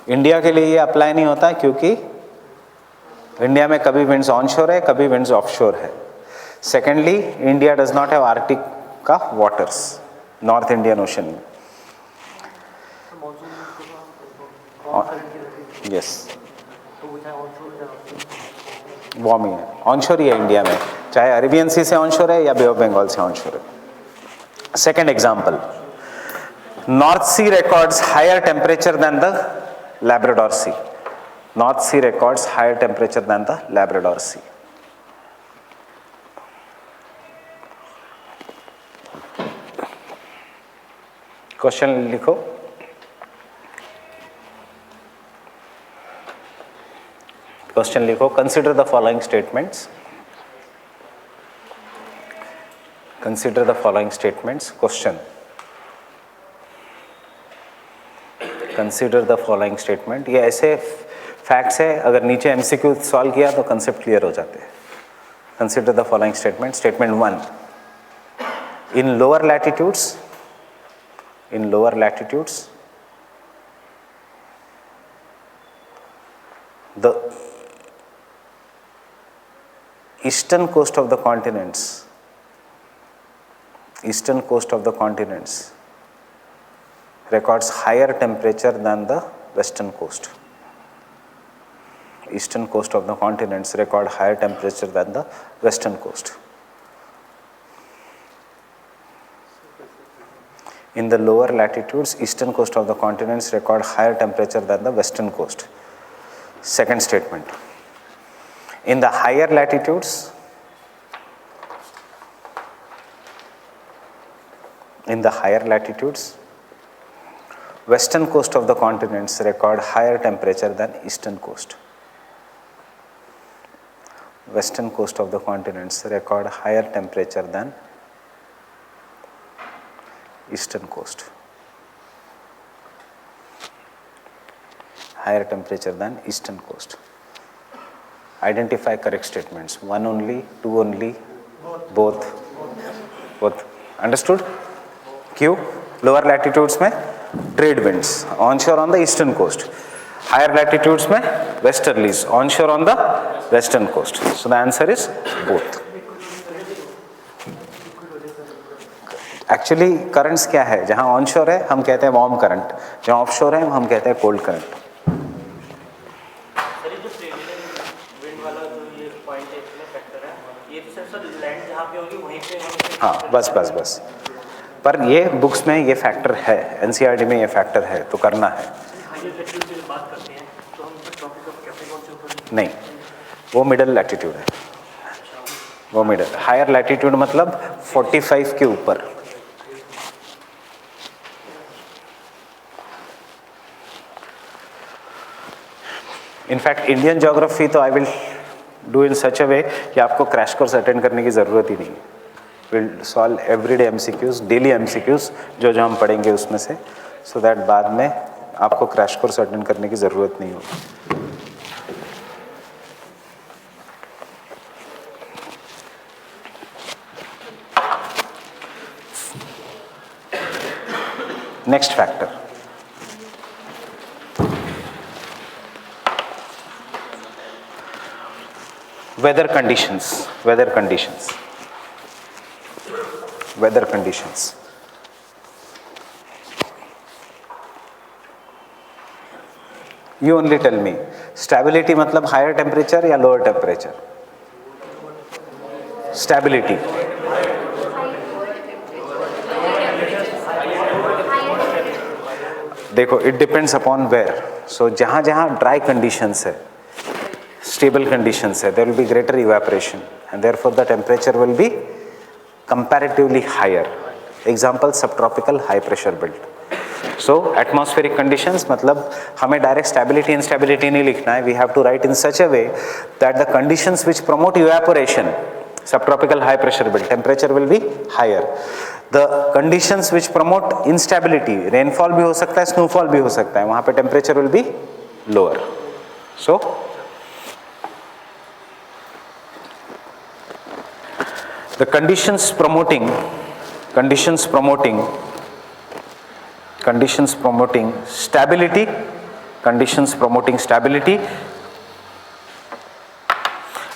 India के लिए ये apply नहीं होता क्योंकि India में कभी winds onshore है, कभी विंड्स ऑफशोर है. Secondly, India does not have Arctic का वाटर्स नॉर्थ इंडियन ओशन में. यस, वार्म ही है, ऑनशोर ही है इंडिया में, चाहे अरेबियन सी से ऑनशोर है या बे ऑफ बंगाल से ऑनशोर है. Second example, North Sea records higher temperature than the Labrador Sea. North Sea records higher temperature than the Labrador Sea. Question लिखो. Question लिखो. Consider the following statements. Consider the following statements. Question. Consider the following statement. ये ऐसे facts है, अगर नीचे MCQ solve किया तो concept clear हो जाते हैं. Consider the following statement. Statement 1, in lower latitudes the eastern coast of the continents records higher temperature than the western coast. Eastern coast of the continents record higher temperature than the western coast. In the lower latitudes, eastern coast of the continents record higher temperature than the western coast. Second statement. In the higher latitudes, western coast of the continents record higher temperature than eastern coast. Western coast of the continents record higher temperature than eastern coast. Higher temperature than eastern coast. Identify correct statements. 1 only, 2 only, both. Understood? Q. Lower latitudes में trade winds onshore on the eastern coast, higher latitudes में westerlies onshore on the western coast. So the answer is both. Actually currents क्या है, जहां onshore है हम कहते हैं warm current, जहां ऑफशोर है हम कहते हैं कोल्ड करंट. हाँ, बस. पर ये बुक्स में ये फैक्टर है, एनसीईआरटी में ये फैक्टर है, तो करना है. नहीं, वो मिडिल लैटिट्यूड है, वो मिडिल. हायर लैटिट्यूड मतलब 45 के ऊपर. इनफैक्ट इंडियन ज्योग्राफी तो I will do in such अ वे कि आपको क्रैश कोर्स अटेंड करने की ज़रूरत ही नहीं. Will solve everyday MCQs, daily MCQs जो हम पढ़ेंगे उसमें से, सो दैट बाद में आपको क्रैश कोर्स अटेंड करने की ज़रूरत नहीं होगी. Next factor, weather conditions. You only tell me, stability मतलब higher temperature या lower temperature? Stability. देखो, it depends upon where. So जहाँ जहाँ dry conditions है, stable conditions है, there will be greater evaporation and therefore the temperature will be comparatively higher. Example, subtropical high pressure belt. So atmospheric conditions मतलब हमें direct stability instability नहीं लिखना है. We have to write in such a way that the conditions which promote evaporation, subtropical high pressure belt, temperature will be higher. The conditions which promote instability, rainfall भी हो सकता है, snowfall भी हो सकता है, वहाँ पे temperature will be lower. So The conditions promoting stability,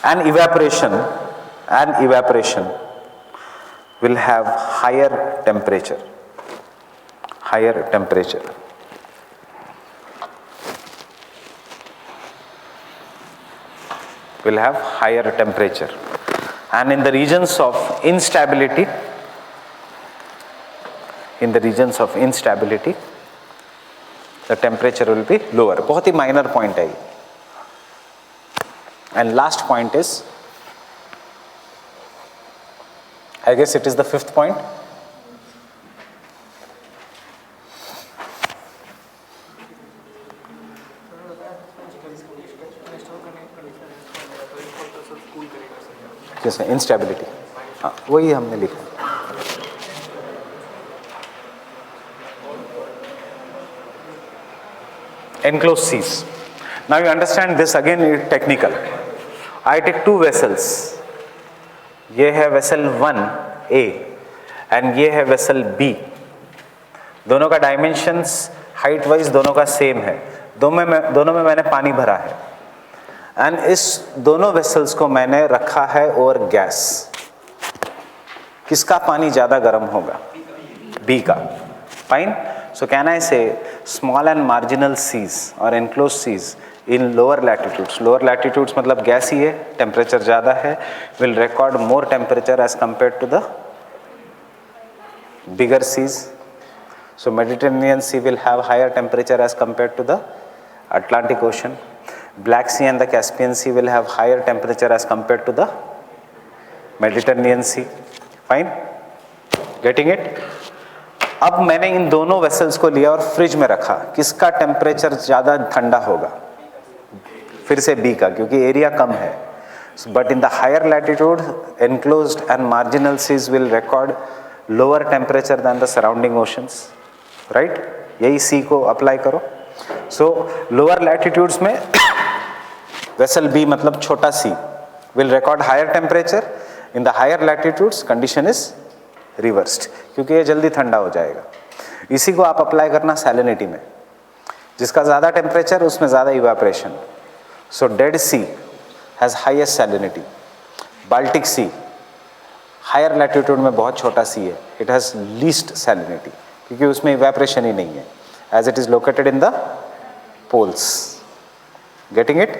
and evaporation will have higher temperature. Will have higher temperature. And in the regions of instability, the temperature will be lower. बहुत ही minor point है. And last point is, I guess it is the fifth point. किसमें instability? हाँ, वही हमने लिखा. Enclosed seas. Now you understand this again is technical. I take two vessels. ये है vessel 1A and ये है vessel B. दोनों का dimensions height wise दोनों का same है. दोनों में मैंने पानी भरा है. And इस दोनों vessels को मैंने रखा है over gas. किसका पानी ज़्यादा गर्म होगा? B का. Fine. So can I say small and marginal seas or enclosed seas in lower latitudes? Lower latitudes मतलब गैस ही है, temperature ज़्यादा है, will record more temperature as compared to the bigger seas. So Mediterranean Sea will have higher temperature as compared to the Atlantic Ocean. Black Sea and the Caspian Sea will have higher temperature as compared to the Mediterranean Sea. Fine? Getting it? अब मैंने इन दोनों vessels को लिया और fridge में रखा. किसका temperature ज़्यादा ठंडा होगा? फिर से बी का, क्योंकि एरिया कम है. But in the higher latitude enclosed and marginal seas will record lower temperature than the surrounding oceans. Right? यही सी को अप्लाई करो. सो लोअर लैटिट्यूड्स में वेसल बी मतलब छोटा sea will record higher temperature. In the higher latitudes condition is reversed, क्योंकि ये जल्दी ठंडा हो जाएगा. इसी को आप अप्लाई करना सैलिनिटी में. जिसका ज़्यादा टेम्परेचर उसमें ज़्यादा evaporation. So Dead Sea has highest salinity. Baltic Sea higher latitude में बहुत छोटा सी है, इट हैज़ लीस्ट सैलिनिटी, क्योंकि उसमें इवेपोरेशन ही नहीं है, as it is located in the poles. Getting it?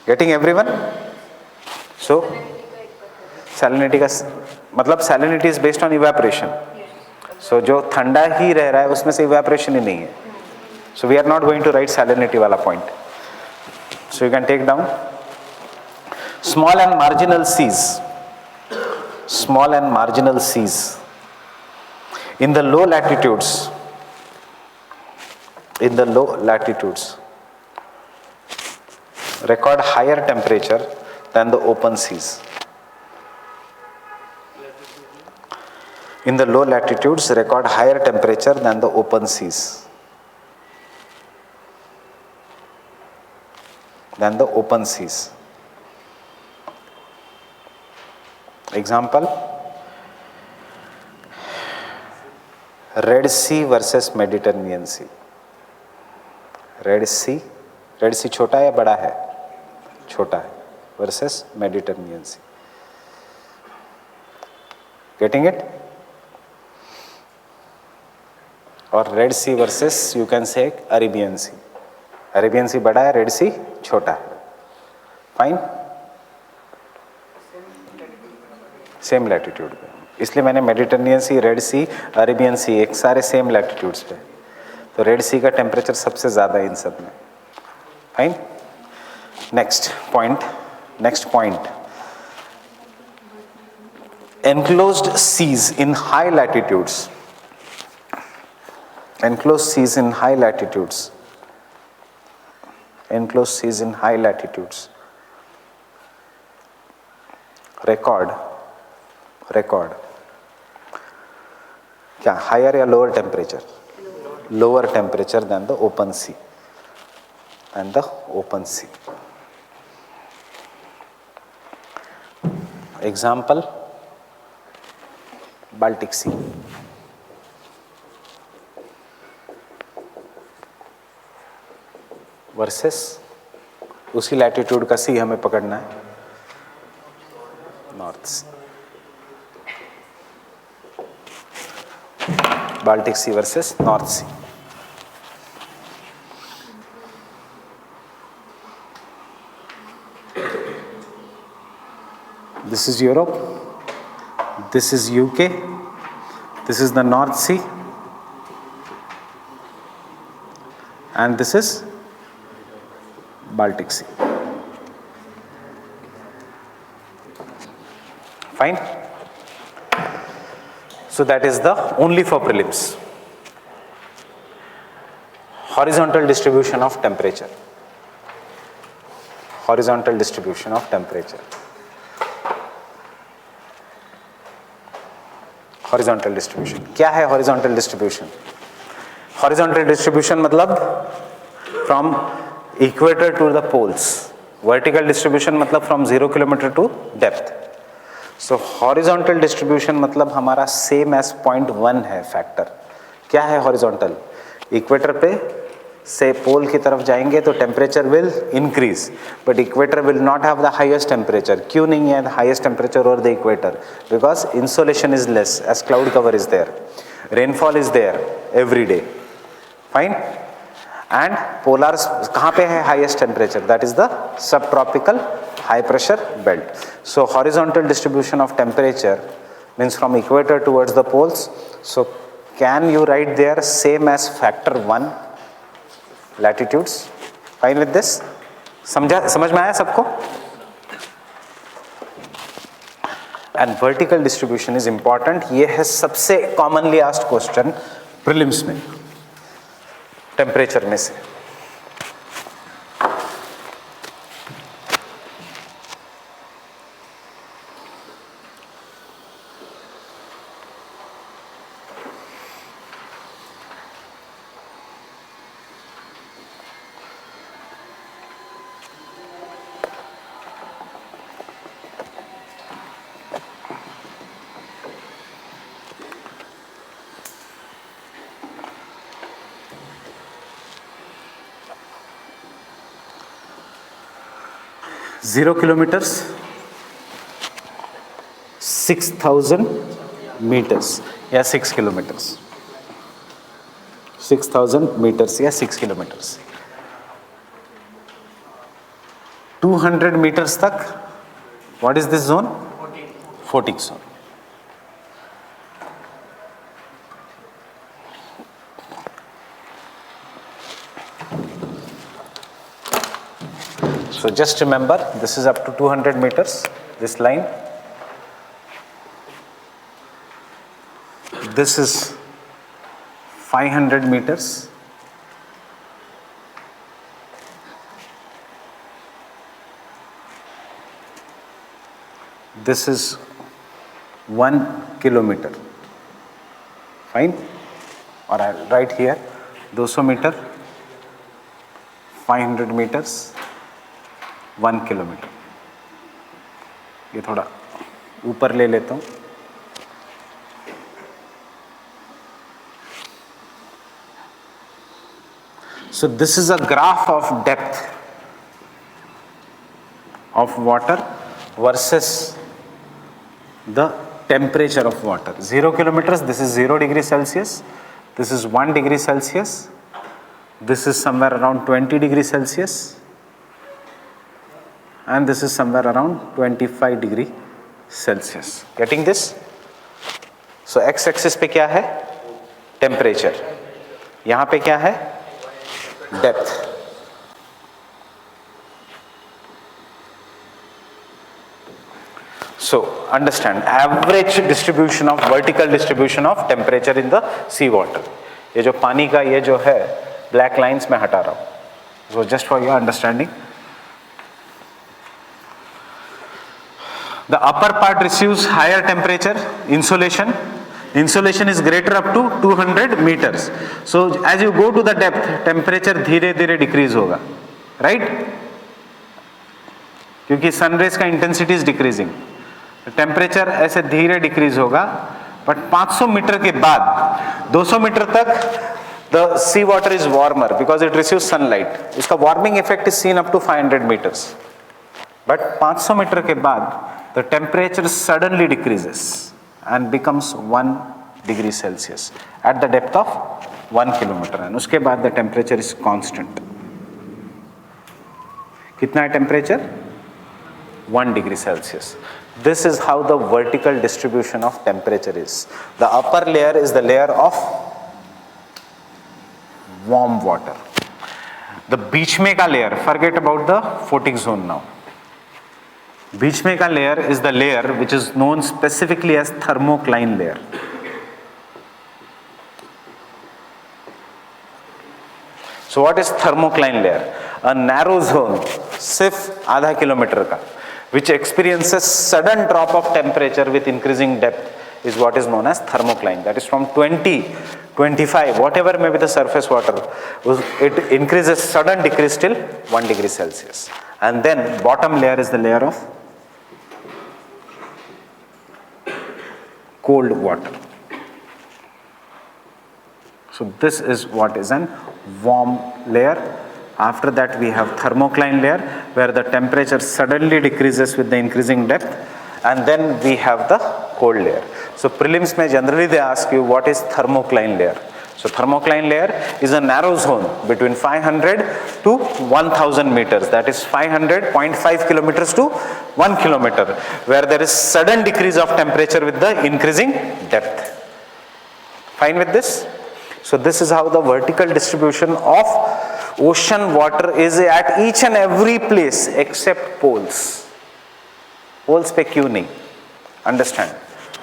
Getting everyone? So salinity का मतलब salinity is based on evaporation. So जो ठंडा ही रह रहा है उसमें से इवेपोरेशन ही नहीं है. So we are not going to write salinity वाला point. So you can take down small and marginal seas in the low latitudes record higher temperature than the open seas. In the low latitudes record higher temperature than the open seas. Example, Red Sea versus Mediterranean Sea. Red Sea छोटा है या बड़ा है? छोटा है. Versus Mediterranean Sea. Getting it? और red sea versus you can say Arabian sea. Arabian sea बड़ा है, रेड सी छोटा है. फाइन? सेम लैटिट्यूड पे, इसलिए मैंने मेडिटेरेनियन सी, रेड सी, अरेबियन सी एक सारे सेम लैटिट्यूड्स पे. तो रेड सी का टेम्परेचर सबसे ज़्यादा इन सब में. Fine? Next point enclosed seas in high latitudes. Enclosed seas in high latitudes record क्या higher या lower temperature? Lower temperature than the open sea. Example, Baltic Sea, versus उसी लैटिट्यूड का सी हमें पकड़ना है, North Sea, Baltic Sea versus North Sea. This is Europe, this is UK, this is the North Sea, and this is Baltic Sea. Fine. So that is the only for prelims. Horizontal distribution of temperature. Horizontal distribution of temperature. Horizontal distribution क्या है? Horizontal distribution, horizontal distribution मतलब from equator to the poles. Vertical distribution मतलब from 0 kilometre to depth. So horizontal distribution मतलब हमारा same as 0.1 है factor. क्या है horizontal? Equator पे से पोल की तरफ जाएंगे तो temperature will increase, but equator will not have the highest temperature. क्यों नहीं है highest temperature over the equator? Because insolation is less as cloud cover is there, rainfall is there every day. Fine. And polars कहाँ पे है highest temperature? That is the subtropical high pressure belt. So horizontal distribution of temperature means from equator towards the poles. So can you write there same age factor 1 latitudes. Fine with this? समझ में आया सबको? And vertical distribution is important. ये है सबसे commonly asked question prelims में, temperature में से. 0 kilometers, 6,000 meters या 6 kilometers, 6,000 meters या 6 kilometers. 200 meters तक, what is this zone? 14 zone. So just remember, this is up to 200 meters, this line. This is 500 meters. This is 1 kilometer. Fine? Or I'll write here 200 meter, 500 meters, 1 kilometre. ये थोड़ा ऊपर ले लेता हूँ. So this is a graph of depth of water versus the temperature of water. 0 kilometers, this is 0 degrees Celsius, this is 1 degree Celsius, this is somewhere around 20 degrees Celsius, and this is somewhere around 25 degree Celsius. Getting this? So x axis पे क्या है? Temperature. यहाँ पे क्या है? Depth. So understand average distribution of vertical distribution of temperature in the sea water. ये जो पानी का ये जो है black lines मैं हटा रहा हूँ. So just for your understanding. The upper part receives higher temperature, insolation. Insolation is greater up to 200 meters. So as you go to the depth, temperature धीरे धीरे decrease होगा, right? क्योंकि sun rays का intensity is decreasing. Temperature ऐसे धीरे decrease होगा but 500 metre के बाद 200 मीटर तक the sea water is warmer because it receives sunlight. इसका warming effect is seen up to 500 meters. But 500 metre के बाद the temperature suddenly decreases and becomes 1 degree Celsius at the depth of 1 kilometer. And उसके बाद the temperature is constant. कितना है temperature? 1 degree Celsius. This is how the vertical distribution of temperature is. The upper layer is the layer of warm water. The बीच में का layer, forget about the photic zone now. बीच में का layer is the layer which is known specifically as thermocline layer. So what is thermocline layer? A narrow zone, सिर्फ आधा kilometre का, which experiences sudden drop of temperature with increasing depth is what is known as thermocline. That is from 20, 25, whatever may be the surface water, it increases sudden decrease till 1 degree Celsius. And then bottom layer is the layer of cold water. So this is what is an warm layer. After that we have thermocline layer where the temperature suddenly decreases with the increasing depth, and then we have the cold layer. So prelims mein generally they ask you what is thermocline layer. So thermocline layer is a narrow zone between 500 to 1000 meters, that is 500.5 kilometers to 1 kilometer, where there is sudden decrease of temperature with the increasing depth. Fine with this? So this is how the vertical distribution of ocean water is at each and every place except poles. Poles पे क्यों नहीं? Understand.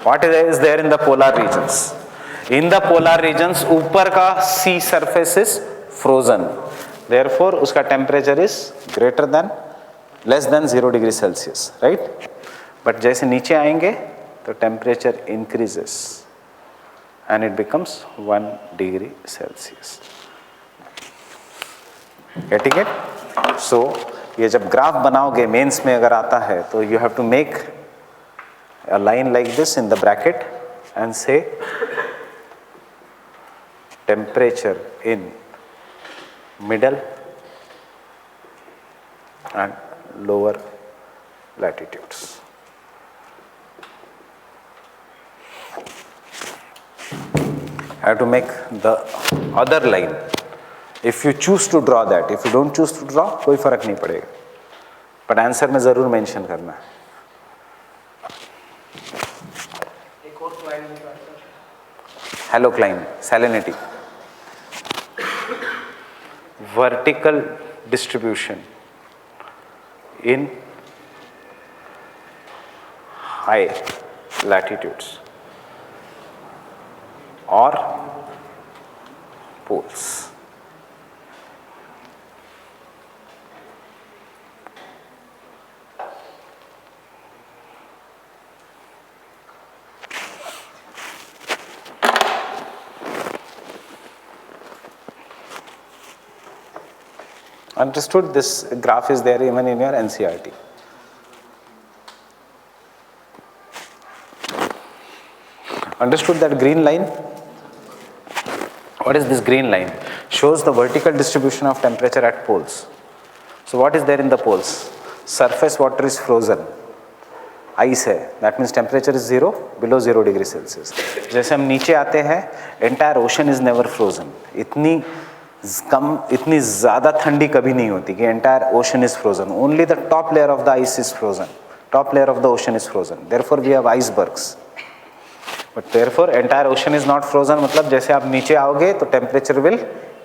What is there in the polar regions? In the polar regions, ऊपर का sea surface is frozen. Therefore, उसका temperature is greater than, less than 0 degree Celsius, right? But जैसे नीचे आएंगे, तो temperature increases and it becomes 1 degree Celsius. Getting it? So ये जब graph बनाओगे मेंस में अगर आता है तो you have to make a line like this in the bracket and say temperature in middle and lower latitudes. I have to make the other line. If you choose to draw that, if you don't choose to draw, कोई फर्क नहीं पड़ेगा. But answer में जरूर mention करना है. एक और क्लाइन होगा sir. Halocline, salinity. Vertical distribution in high latitudes or poles. Understood? This graph is there even in your NCERT. Understood that green line? What is this green line? Shows the vertical distribution of temperature at poles. So what is there in the poles? Surface water is frozen. Ice है. That means temperature is 0, below 0 degree Celsius. जैसे हम नीचे आते हैं, entire ocean is never frozen. इतनी ज़्यादा ठंडी कभी नहीं होती कि entire ocean is frozen. Only the top layer of the ice is frozen. Top layer of the ocean is frozen. Therefore we have icebergs. But therefore entire ocean is not frozen. मतलब जैसे आप नीचे आओगे तो temperature will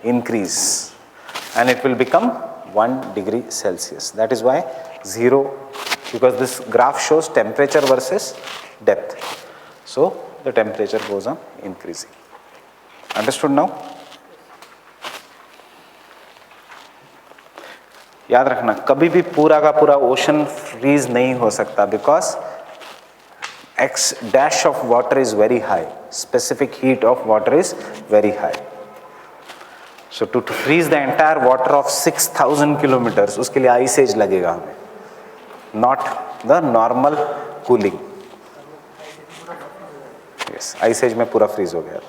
increase and it will become 1 degree Celsius. That is why 0, because this graph shows temperature versus depth. So the temperature goes on increasing. Understood now? याद रखना कभी भी पूरा का पूरा ओशन फ्रीज नहीं हो सकता because x dash of water is very high, specific heat of water is very high. So to freeze the entire water of 6000 kilometers उसके लिए ice age लगेगा हमें, not the normal cooling. यस, ice age में पूरा freeze हो गया।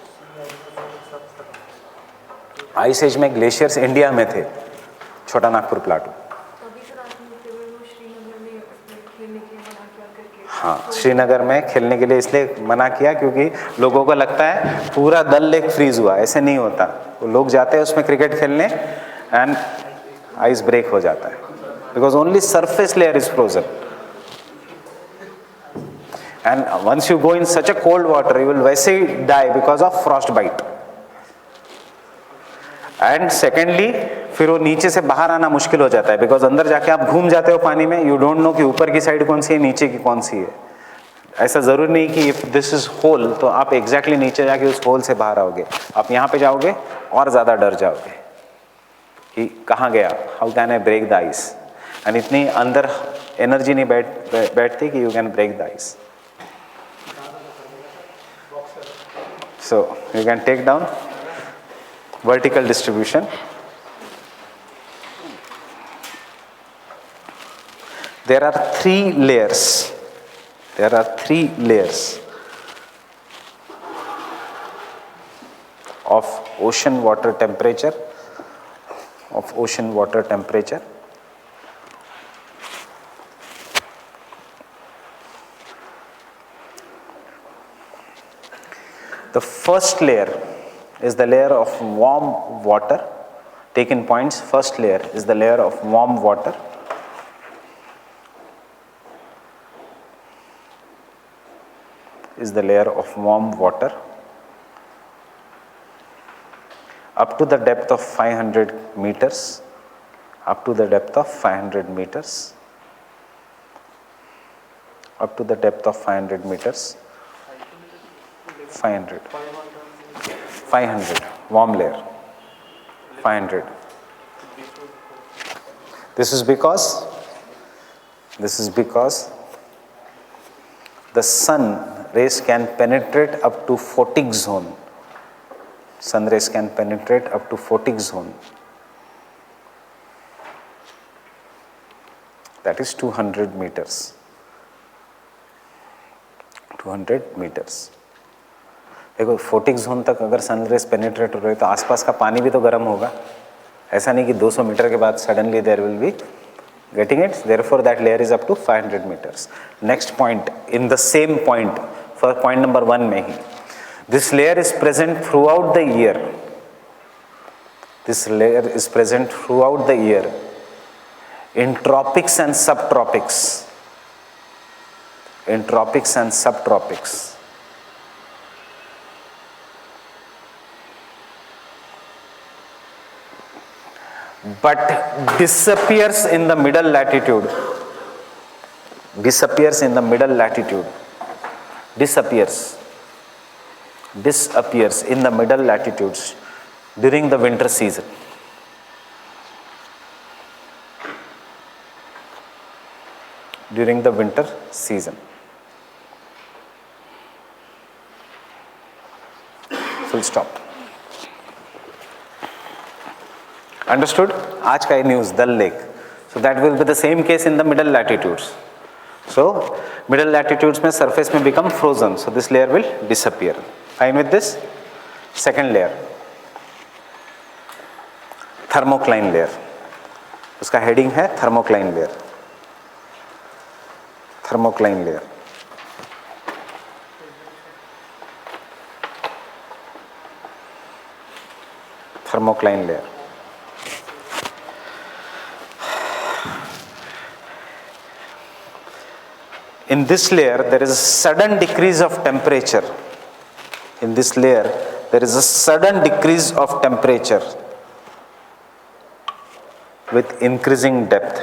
Ice age में ग्लेशियर्स इंडिया में थे, छोटा नागपुर प्लाटू। हाँ, श्रीनगर में खेलने के लिए इसलिए मना किया क्योंकि लोगों को लगता है पूरा दल लेक फ्रीज हुआ, ऐसे नहीं होता। वो लोग जाते हैं उसमें क्रिकेट खेलने एंड आइस ब्रेक हो जाता है, because only surface layer is frozen. And once you go in such a cold water you will वैसे ही die because of frostbite. And secondly फिर वो नीचे से बाहर आना मुश्किल हो जाता है, बिकॉज अंदर जाके आप घूम जाते हो पानी में, यू डोंट नो कि ऊपर की साइड कौन सी है, नीचे की कौन सी है। ऐसा ज़रूरी नहीं कि इफ दिस इज होल तो आप एग्जैक्टली नीचे जाके उस होल से बाहर आओगे। आप यहाँ पे जाओगे और ज़्यादा डर जाओगे कि कहाँ गया, how can I break the ice. And इतनी अंदर एनर्जी नहीं बैठती कि you can break the ice. So you can take down vertical distribution. There are three layers. There are three layers of ocean water temperature. Of ocean water temperature. The first layer is the layer of warm water. Take in points. First layer is the layer of warm water. Is the layer of warm water up to the depth of 500 meters. Up to the depth of 500 meters. Up to the depth of 500 meters. 500 warm layer. 500. This is because the sun rays can penetrate up to photic zone. Sun rays can penetrate up to photic zone. That is 200 meters. 200 meters. देखो photic zone तक अगर sun rays penetrate हो रही है तो आसपास का पानी भी तो गर्म होगा। ऐसा नहीं कि 200 मीटर के बाद suddenly there will be getting it. Therefore that layer is up to 500 metres. Next point in the same point, for point number 1 में ही, this layer is present throughout the year. This layer is present throughout the year in tropics and subtropics. In tropics and subtropics. But disappears in the middle latitude. Disappears in the middle latitude. Disappears in the middle latitudes during the winter season. During the winter season. Full stop. Understood? आज का news दल lake. So that will be the same case in the middle latitudes. So middle latitudes में surface में become frozen. So this layer will disappear. Fine with this? Second layer, thermocline layer. उसका heading है thermocline layer. Thermocline layer. Thermocline layer. In this layer, there is a sudden decrease of temperature. In this layer, there is a sudden decrease of temperature with increasing depth.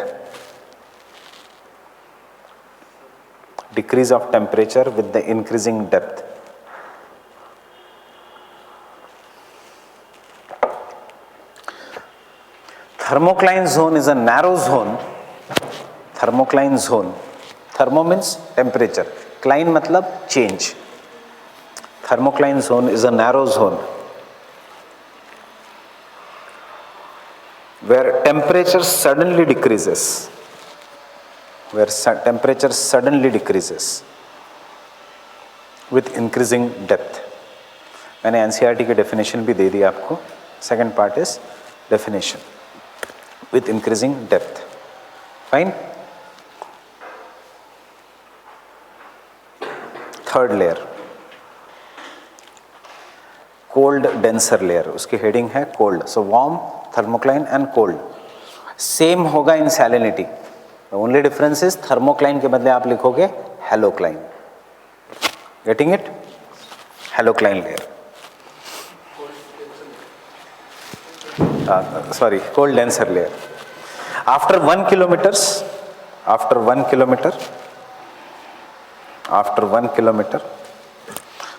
Decrease of temperature with the increasing depth. Thermocline zone is a narrow zone. Thermocline zone. Thermo means temperature. Cline matlab change. Thermocline zone is a narrow zone where temperature suddenly decreases. Where temperature suddenly decreases with increasing depth. मैंने NCERT की definition भी दे दी आपको. Second part is definition with increasing depth. Fine. Third layer, cold denser layer. उसकी heading है cold. So warm, thermocline and cold. Same होगा in salinity. The only difference is thermocline के बदले आप लिखोगे halocline. Getting it? Halocline layer. Sorry, cold denser layer. After 1 kilometer,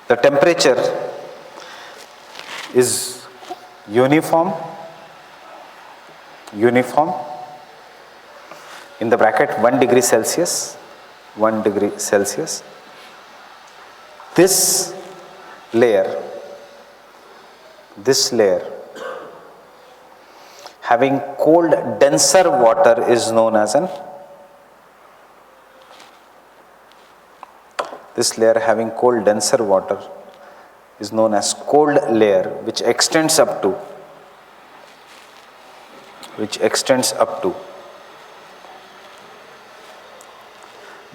the temperature is uniform in the bracket 1 degree Celsius. This layer having cold denser water is known as cold layer, which extends up to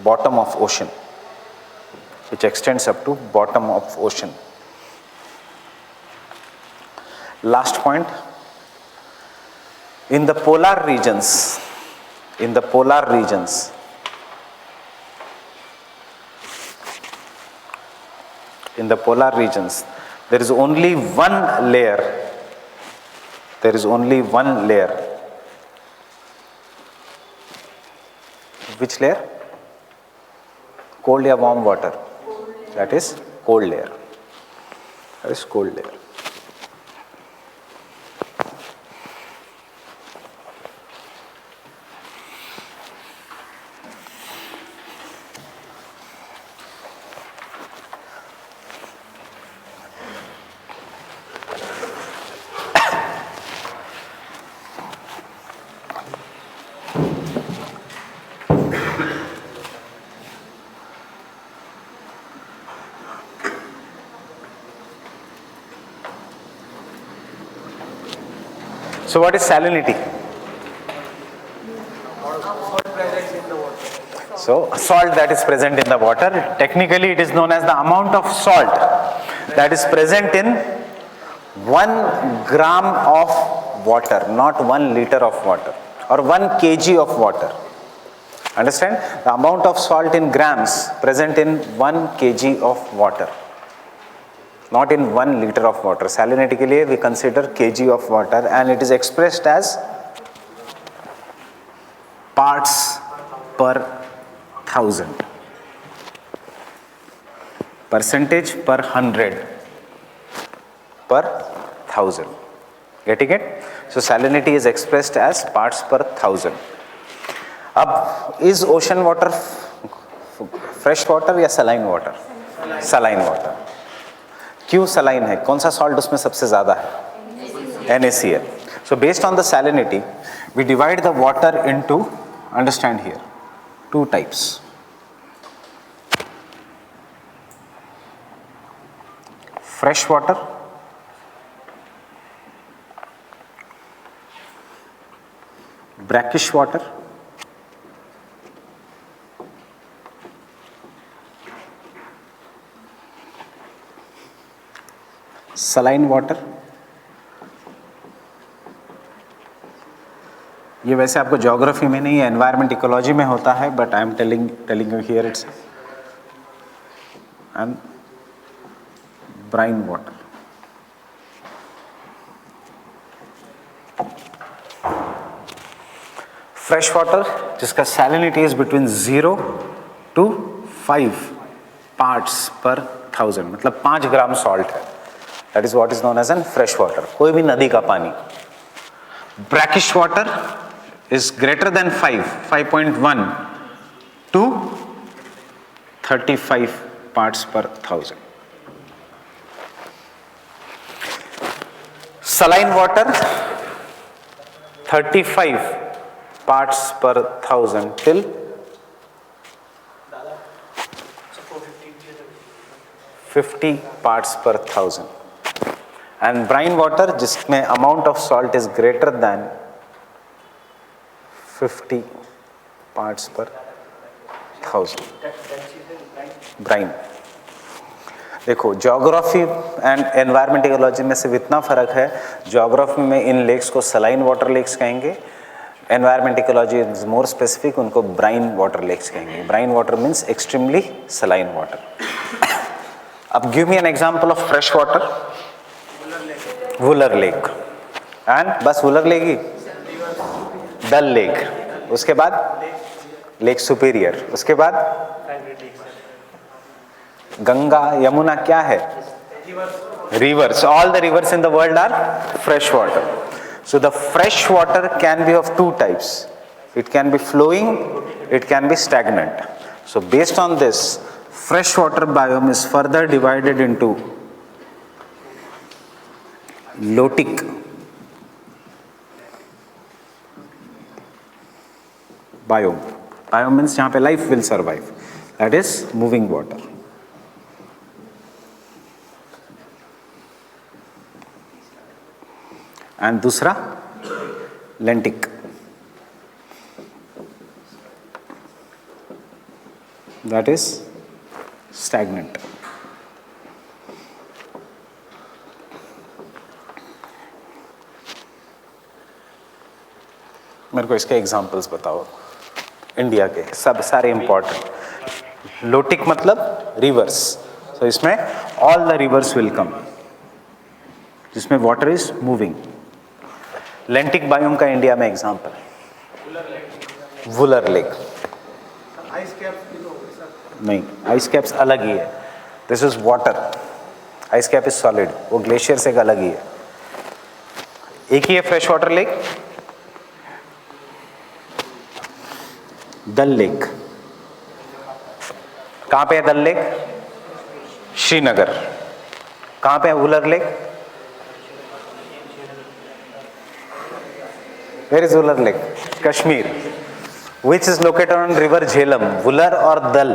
bottom of ocean. Last point, in the polar regions, there is only one layer. Which layer? Cold or warm water? That is cold layer. So what is salinity? So salt that is present in the water. Technically it is known as the amount of salt that is present in 1 gram of water, not 1 liter of water or 1 kg of water. Understand? The amount of salt in grams present in 1 kg of water, not in 1 liter of water. Salinity के लिए we consider kg of water and it is expressed as parts per thousand, percentage per 100, per 1000. Getting it? So salinity is expressed as parts per 1000. अब is ocean water fresh water या saline water? Saline water. क्यों saline है? कौन सा salt उसमें सबसे ज़्यादा है? NaCl. So based on the salinity, we divide the water into, understand here, 2 types. Fresh water, brackish water, saline water. ये वैसे आपको ज्योग्राफी में नहीं है, एनवायरमेंट इकोलॉजी में होता है, but I am telling you here it's and brine water. Fresh water जिसका salinity is between 0 to 5 parts per 1000, मतलब 5 ग्राम सॉल्ट है. That is what is known as an fresh water. कोई भी नदी का पानी. Brackish water is greater than 5.1 to 35 parts per 1000. Saline water 35 parts per 1000 till 50 parts per thousand. And brine water जिसमें amount of salt is greater than 50 parts per thousand. Brine. देखो geography and environment ecology में सिर्फ इतना फर्क है, geography में इन lakes को सलाइन वाटर लेक्स कहेंगे, environment ecology is more specific, उनको ब्राइन वाटर लेक्स कहेंगे. Brine water means extremely saline water. अब give me an example of fresh water. Wular lake. And बस वुलर लेक ही. डल लेक. उसके बाद लेक सुपीरियर. उसके बाद गंगा यमुना क्या है? Rivers. All the rivers in the world are fresh water. So the fresh water can be of two types. It can be flowing, it can be stagnant. So based on this, fresh water biome is further divided into lotic biome. Biome means जहाँ पे life will survive. That is moving water. And दूसरा लेंटिक. That is stagnant. मेरे को इसके examples बताओ India के, सब सारे इंपॉर्टेंट. लोटिक मतलब रिवर्स. तो इसमें all the rivers will come जिसमें water is moving. Lentic biome का इंडिया में एग्जांपल वुलर लेक. नहीं, आइस कैप्स अलग ही है. This is water. Ice cap is solid. वो ग्लेशियर से अलग ही है. एक ही है fresh water lake. Dal lake. कहां पे है डल लेक? श्रीनगर. कहां पे है Wular lake? Where is Wular Lake? Kashmir. Which is located on river Jhelum? Wular or Dal?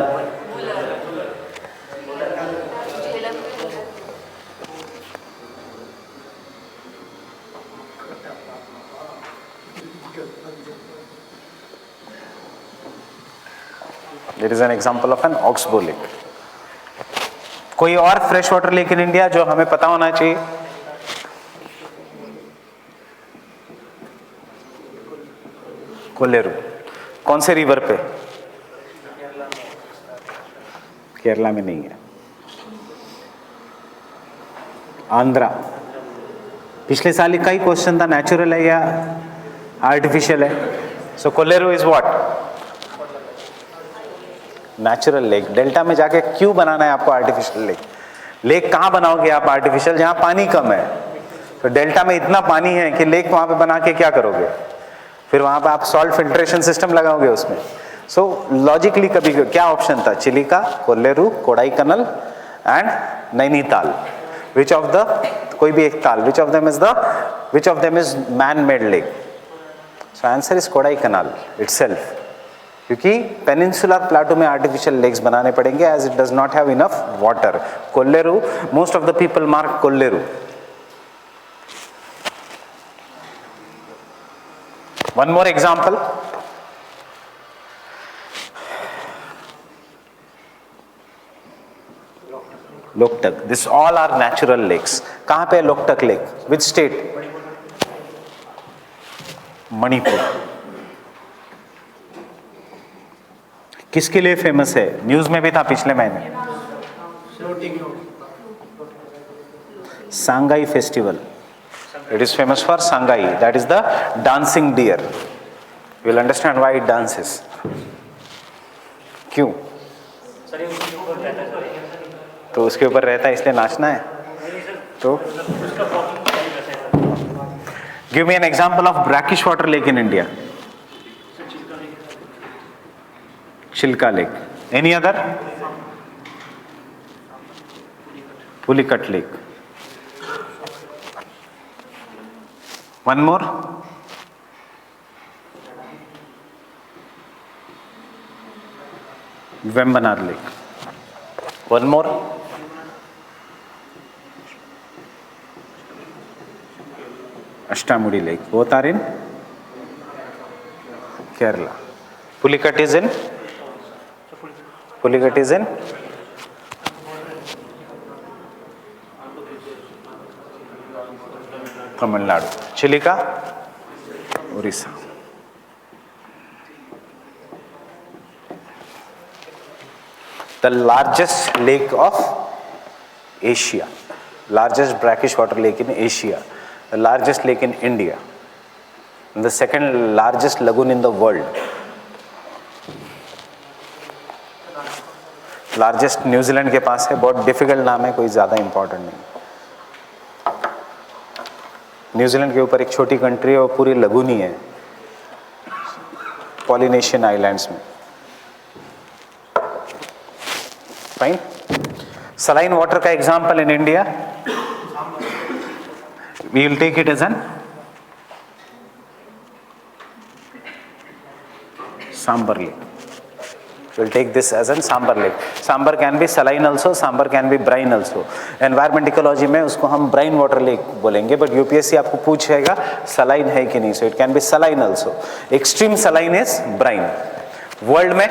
There is an example of an oxbow lake. कोई और fresh water lake in India जो हमें पता होना चाहिए? कोलेरू. कौन से रिवर पे? केरला में नहीं है. आंध्रा. पिछले साल का ही क्वेश्चन था, नेचुरल है या आर्टिफिशियल है? So Kolleru is what? Natural lake. Delta में जाके क्यों बनाना है आपको आर्टिफिशियल लेक? लेक कहाँ बनाओगे आप आर्टिफिशियल? जहाँ पानी कम है. तो डेल्टा में इतना पानी है कि लेक वहां पे बना के क्या करोगे? फिर वहां पे आप सॉल्ट फिल्ट्रेशन सिस्टम लगाओगे उसमें. सो लॉजिकली कभी क्या ऑप्शन था? Chilika, Kolleru, Kodaikanal and Nainital. Which of the, कोई भी एक ताल, which of them is man made lake? So answer is Kodaikanal itself. क्योंकि पेनिनसुलर प्लाटो में आर्टिफिशियल लेक्स बनाने पड़ेंगे as it does not have enough water. Kolleru, most of the people mark Kolleru. One more example. Loktak. This all are natural lakes. कहाँ पे है Loktak lake? Which state? Manipur. किसके लिए famous है? न्यूज में भी था पिछले महीने. सांगाई festival. It is famous for Sangai. That is the dancing deer. You will understand why it dances. क्यों? तो उसके ऊपर रहता है इसलिए नाचना है. तो give me an example of brackish water lake in India. Chilka Lake. Any other? Pulicat Lake. One more. Vembanar Lake. One more. Krishnamudi Lake. Both are in Kerala. Pulicat is in Tamil Nadu. Chilika, Orissa. The largest lake of Asia, largest brackish water lake in Asia, the largest lake in India, and the second largest lagoon in the world. Largest New Zealand के पास है, बहुत difficult नाम है, कोई ज़्यादा important नहीं। New Zealand के ऊपर एक छोटी कंट्री है और पूरी लगून ही है पॉलिनेशियन आइलैंड्स में। फाइन। सलाइन वाटर का example in India, we will take it as an Sambhar lake. We'll take this as an sambar lake. Sambar can be saline also, sambar can be brine also. Environment ecology में उसको हम brine water lake बोलेंगे, but UPSC आपको पूछेगा saline है कि नहीं, so it can be saline also. Extreme saline is brine. World में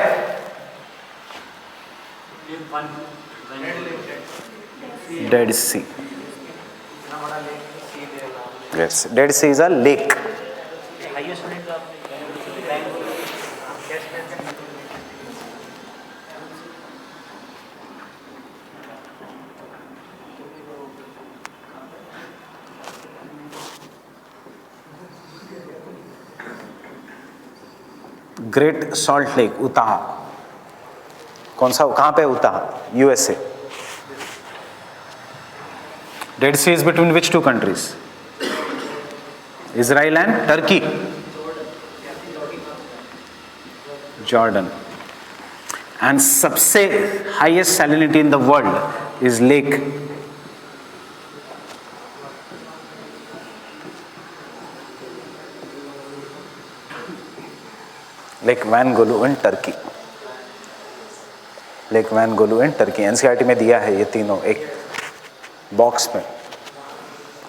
Dead Sea. Yes, Dead Sea is a lake. Great salt lake Utah, कौन सा, कहां पे Utah? USA. Dead sea is between which two countries? Israel and Turkey. Jordan. And सबसे highest salinity in the world is lake lake Van Golu in Turkey. Lake Van Golu in Turkey. NCERT में दिया है ये तीनों एक box में.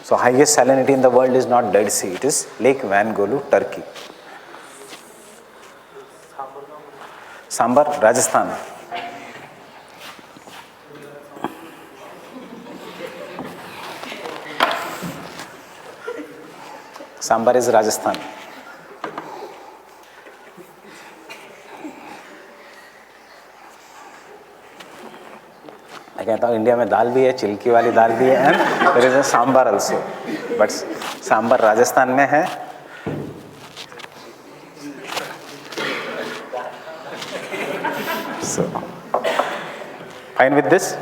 So highest salinity in the world is not dead sea, it is lake Van Golu, Turkey. Sambar Rajasthan. Sambar is Rajasthan. मैं कहता हूँ इंडिया में दाल भी है, चिल्की वाली दाल भी है, and there is a sambar also, but Sambhar Rajasthan में है. So fine with this.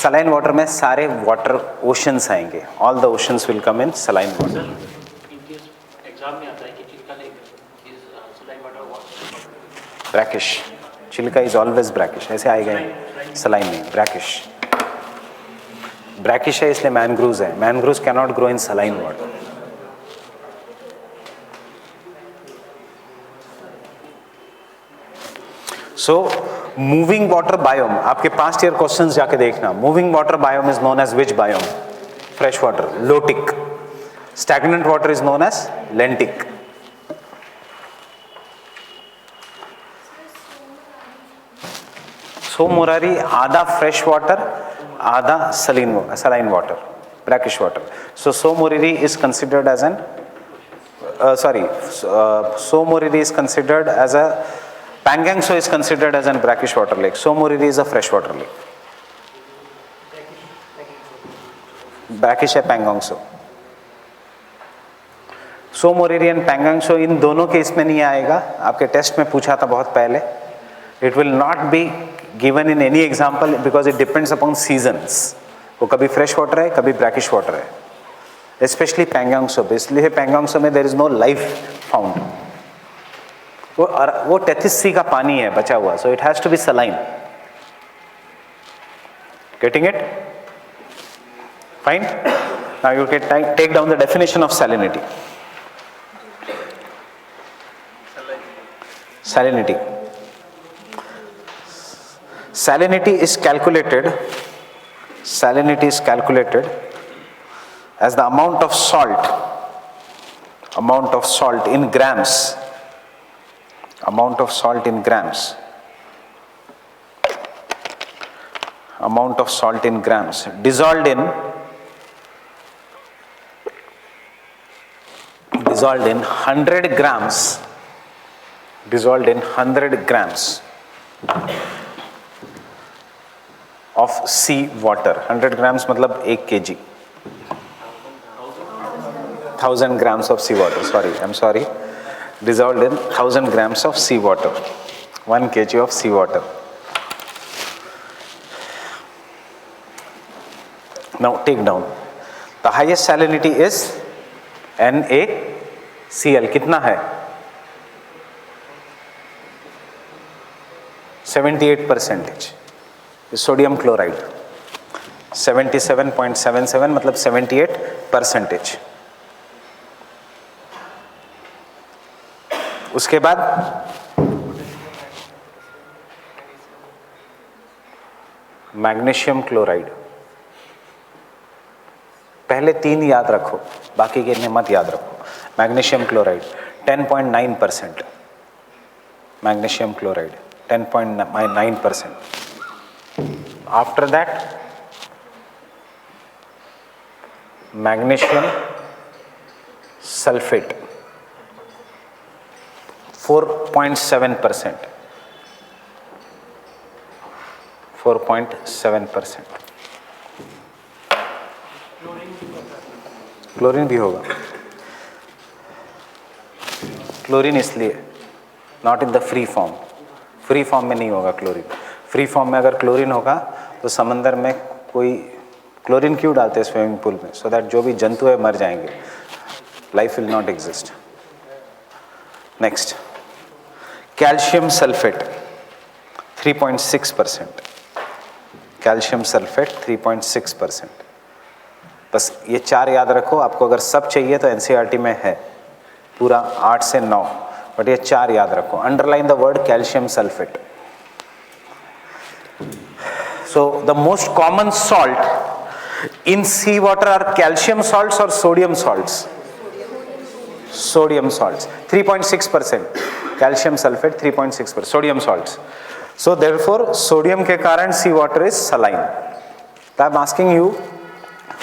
Saline water में सारे वाटर ओशंस आएंगे, all the oceans will come in saline water. Exam में आता है कि Chilika lake is saline water brackish. Chilika is always brackish, ऐसे आएगा सलाइन नहीं, ब्रैकिश. ब्रैकिश है इसलिए मैनग्रूव्स है. Mangroves cannot grow in saline water. So moving water biome, आपके पास्ट ईयर क्वेश्चंस जाके देखना. Moving water biome is known as which biome? Fresh water, lotic. Stagnant water is known as lentic. So Murari आधा fresh water, आधा saline water, brackish water. So Moriri is considered as an So Moriri is considered as a Pangang So is considered as an brackish water lake. So Moriri is a freshwater lake. Brackish है Pangang So. So Moriri and Pangang So इन दोनों के इसमें नहीं आएगा. आपके test में पूछा था बहुत पहले. It will not be given in any example because it depends upon seasons. वो कभी fresh water है, कभी brackish water है. Especially Pangang So. इसलिए Pangang So में there is no life found. वो 33C का पानी है बचा हुआ. So it has to be saline. Getting it? Fine. Now you can take down the definition of salinity. Salinity. Salinity is calculated as the amount of salt in grams, amount of salt in grams dissolved in 100 grams of sea water. 100 grams मतलब 1 kg. 1000 grams of sea water, I'm sorry. Dissolved in 1000 grams of sea water. 1 kg of sea water. Now take down. The highest salinity is NaCl. कितना है? 78%. Sodium chloride 77.77 मतलब 78%. उसके बाद magnesium chloride. पहले 3 याद रखो, बाकी के मत याद रखो. Magnesium chloride 10.9%. Magnesium chloride 10.9%. After that, magnesium sulfate 4.7%. 4.7%. Chlorine भी होगा. क्लोरीन इसलिए not in the free form. Free form में नहीं होगा क्लोरीन. फ्री फॉर्म में अगर क्लोरीन होगा तो समंदर में कोई क्लोरीन क्यों डालते हैं स्विमिंग पूल में? सो दैट जो भी जंतु है मर जाएंगे. Life will not exist. Next, calcium sulphate 3.6%. Calcium sulphate 3.6%. बस ये 4 याद रखो. आपको अगर सब चाहिए तो एनसीईआरटी में है पूरा 8 से 9, बट ये 4 याद रखो. Underline the word calcium sulphate. So the most common salt in sea water are calcium salts or sodium salts? Sodium salts. 3.6%. Calcium sulfate 3.6%. Sodium salts. So therefore sodium के कारण sea water is saline. So I am asking you,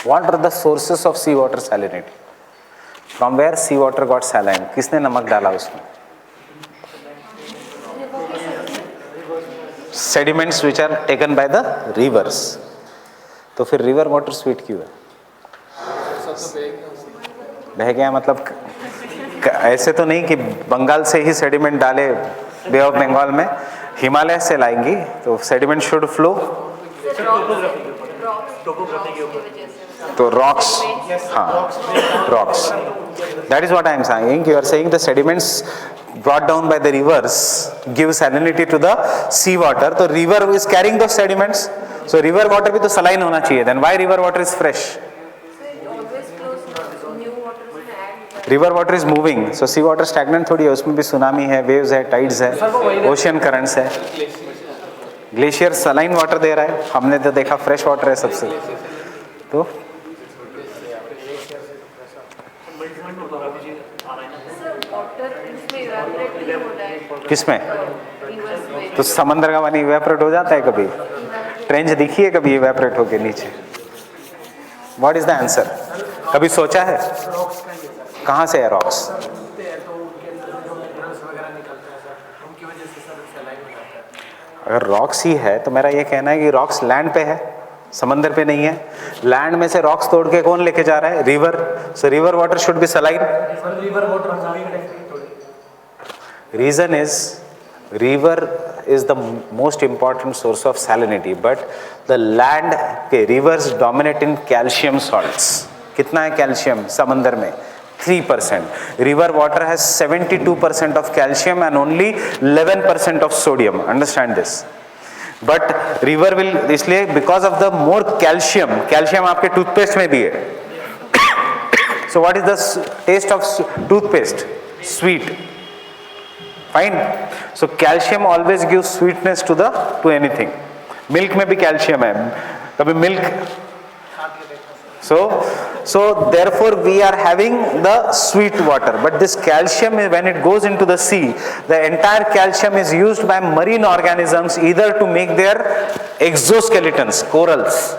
what are the sources of sea water salinity? From where sea water got saline? किसने नमक डाला उसमें? Sediments which are taken by the rivers. तो फिर river water sweet क्यों है? बह गया मतलब ऐसे तो नहीं कि बंगाल से ही सेडिमेंट डाले बे ऑफ बंगाल में. हिमालय से लाएंगी तो सेडिमेंट शुड फ्लो. तो रॉक्स, हाँ rocks. That is what I am saying. You are saying the sediments brought down by the rivers give salinity to the sea water. तो river is carrying those sediments. So river water भी तो saline होना चाहिए. Then why river water is fresh? River water is moving. So sea water stagnant थोड़ी है. उसमें भी tsunami है, waves है, tides है, ocean currents है. ग्लेशियर saline water दे रहा है. हमने तो देखा fresh water है सबसे. तो किसमें? तो समंदर का पानी इवेपोरेट हो जाता है कभी? ट्रेंच दिखी है कभी इवेपोरेट होके नीचे? What is the answer? कभी सोचा है? कहाँ से है रॉक्स? अगर रॉक्स ही है तो मेरा ये कहना है कि रॉक्स लैंड पे है, समंदर पे नहीं है. लैंड में से रॉक्स तोड़ के कौन लेके जा रहा है? River. So river water should be saline. Reason is river is the most important source of salinity, but the land के rivers dominate in calcium salts. कितना है कैल्शियम समंदर में? 3%. River water has 72% of calcium and only 11% of sodium. Understand this. But river will इसलिए because of the more calcium, calcium आपके toothpaste में भी है. So what is the taste of toothpaste? Sweet. Fine. So calcium always gives sweetness to anything. Milk में भी calcium है. कभी milk. So So therefore we are having the sweet water. But this calcium, when it goes into the sea, the entire calcium is used by marine organisms either to make their exoskeletons, corals.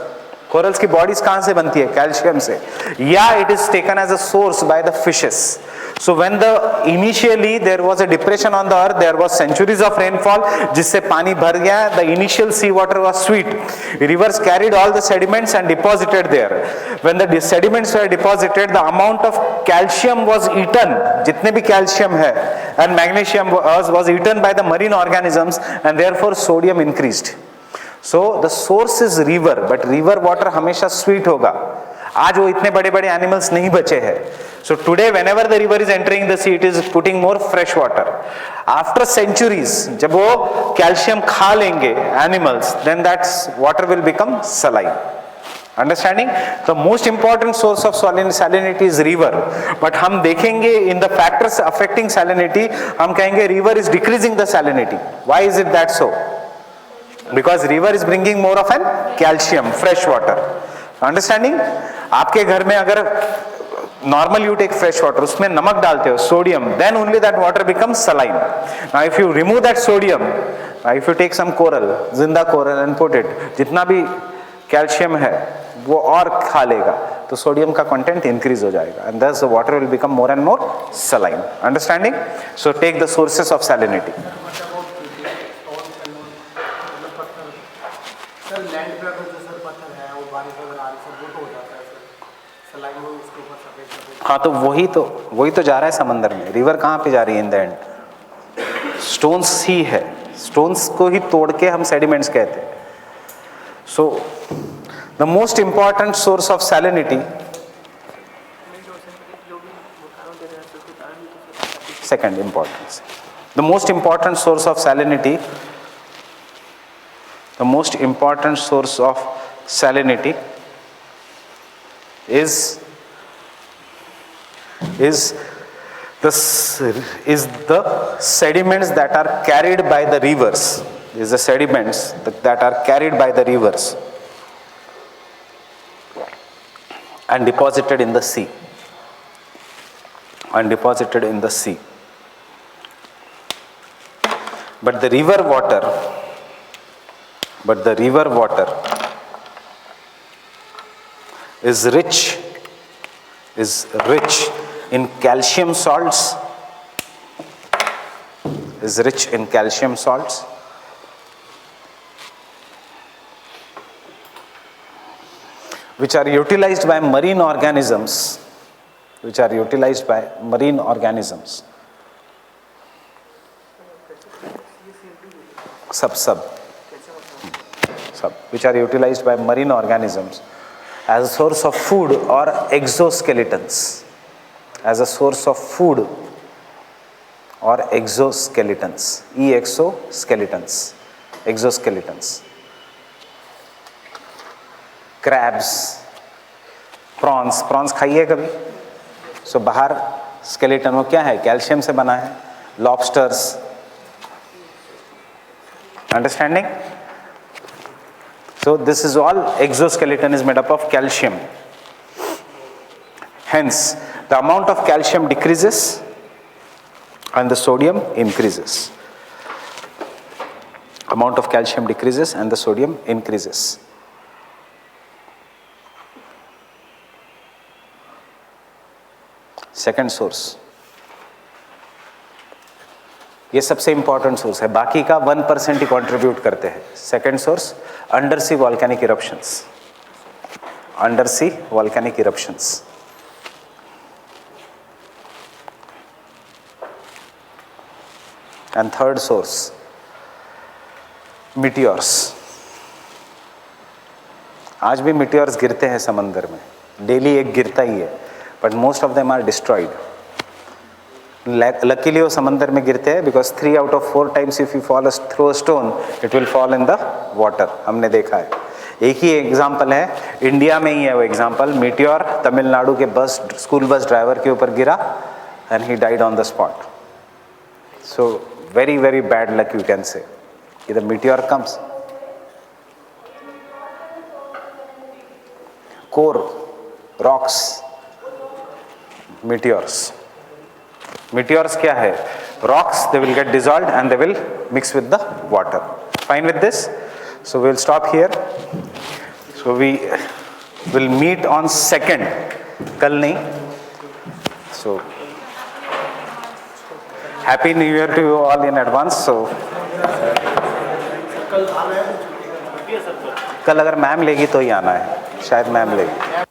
Corals की bodies कहाँ से बनती है? Calcium से. या it is taken as a source by the fishes. So when initially there was a depression on the earth, there was centuries of rainfall, जिससे पानी भर गया, the initial sea water was sweet. Rivers carried all the sediments and deposited there. When the sediments were deposited, the amount of calcium was eaten, जितने भी calcium है, and magnesium was eaten by the marine organisms, and therefore sodium increased. So the source is river, but river water हमेशा sweet होगा. आज वो इतने बड़े बड़े एनिमल्स नहीं बचे हैं. So today whenever the river is entering the sea, it is putting more fresh water. After centuries, जब वो कैल्शियम खा लेंगे animals, then that water will become saline. Understanding? The most important source of salinity is river. But हम देखेंगे in the factors affecting salinity, हम कहेंगे river is decreasing the salinity. Why is it that so? Because river is bringing more of an calcium, fresh water. Understanding? आपके घर में अगर normal you take fresh water, उसमें नमक डालते हो, sodium, then only that water becomes saline. Now if you remove that sodium, if you take some coral, जिंदा coral and put it, जितना भी calcium है वो और खा लेगा, तो sodium का content increase हो जाएगा, and thus the water will become more and more saline. Understanding? So take the sources of salinity. Sir land पे अगर जो सर पत्थर है वो बारिश वगैरह आ रही है वो तो हो जाता है सर सलाइन वो उसके ऊपर सफेद सफेद. हाँ तो वही तो जा रहा है समंदर में. रिवर कहाँ पे जा रही है इन द एंड? स्टोन्स ही है, स्टोन्स को ही तोड़ के हम सेडिमेंट्स कहते हैं. So the most important source of salinity, second importance, the most important source of salinity, the most important source of salinity is the sediments that are carried by the rivers. Is the sediments that are carried by the rivers and deposited in the sea. But the river water is rich in calcium salts, which are utilized by marine organisms, which are utilized by marine organisms as a source of food or exoskeletons. Exoskeletons. Crabs, prawns खाइए कभी? So बाहर skeleton वो क्या है? Calcium से बना है. Lobsters. Understanding? So this is all, exoskeleton is made up of calcium. Hence, the amount of calcium decreases and the sodium increases. Second source. ये सबसे इंपॉर्टेंट सोर्स है, बाकी का 1% ही कंट्रीब्यूट करते हैं. Second source, under sea volcanic eruptions. And third source, meteors. आज भी meteors गिरते हैं समंदर में, डेली एक गिरता ही है, but most of them are destroyed. Luckily वो समंदर में गिरते हैं, because 3 out of 4 times if you throw a stone, it will fall in the water. हमने देखा है. एक ही एग्जाम्पल है, इंडिया में ही है वो एग्जाम्पल. मीटियोर तमिलनाडु के स्कूल बस ड्राइवर के ऊपर गिरा and he died on the spot. So very very bad luck you can say. The meteor comes. rocks, meteors. Meteors क्या है? Rocks, they will get dissolved and they will mix with the water. Fine with this? So we will stop here. So we will meet on 2nd. कल नहीं. So Happy New Year to you all in advance. So कल अगर ma'am लेगी तो ही आना है, शायद ma'am लेगी.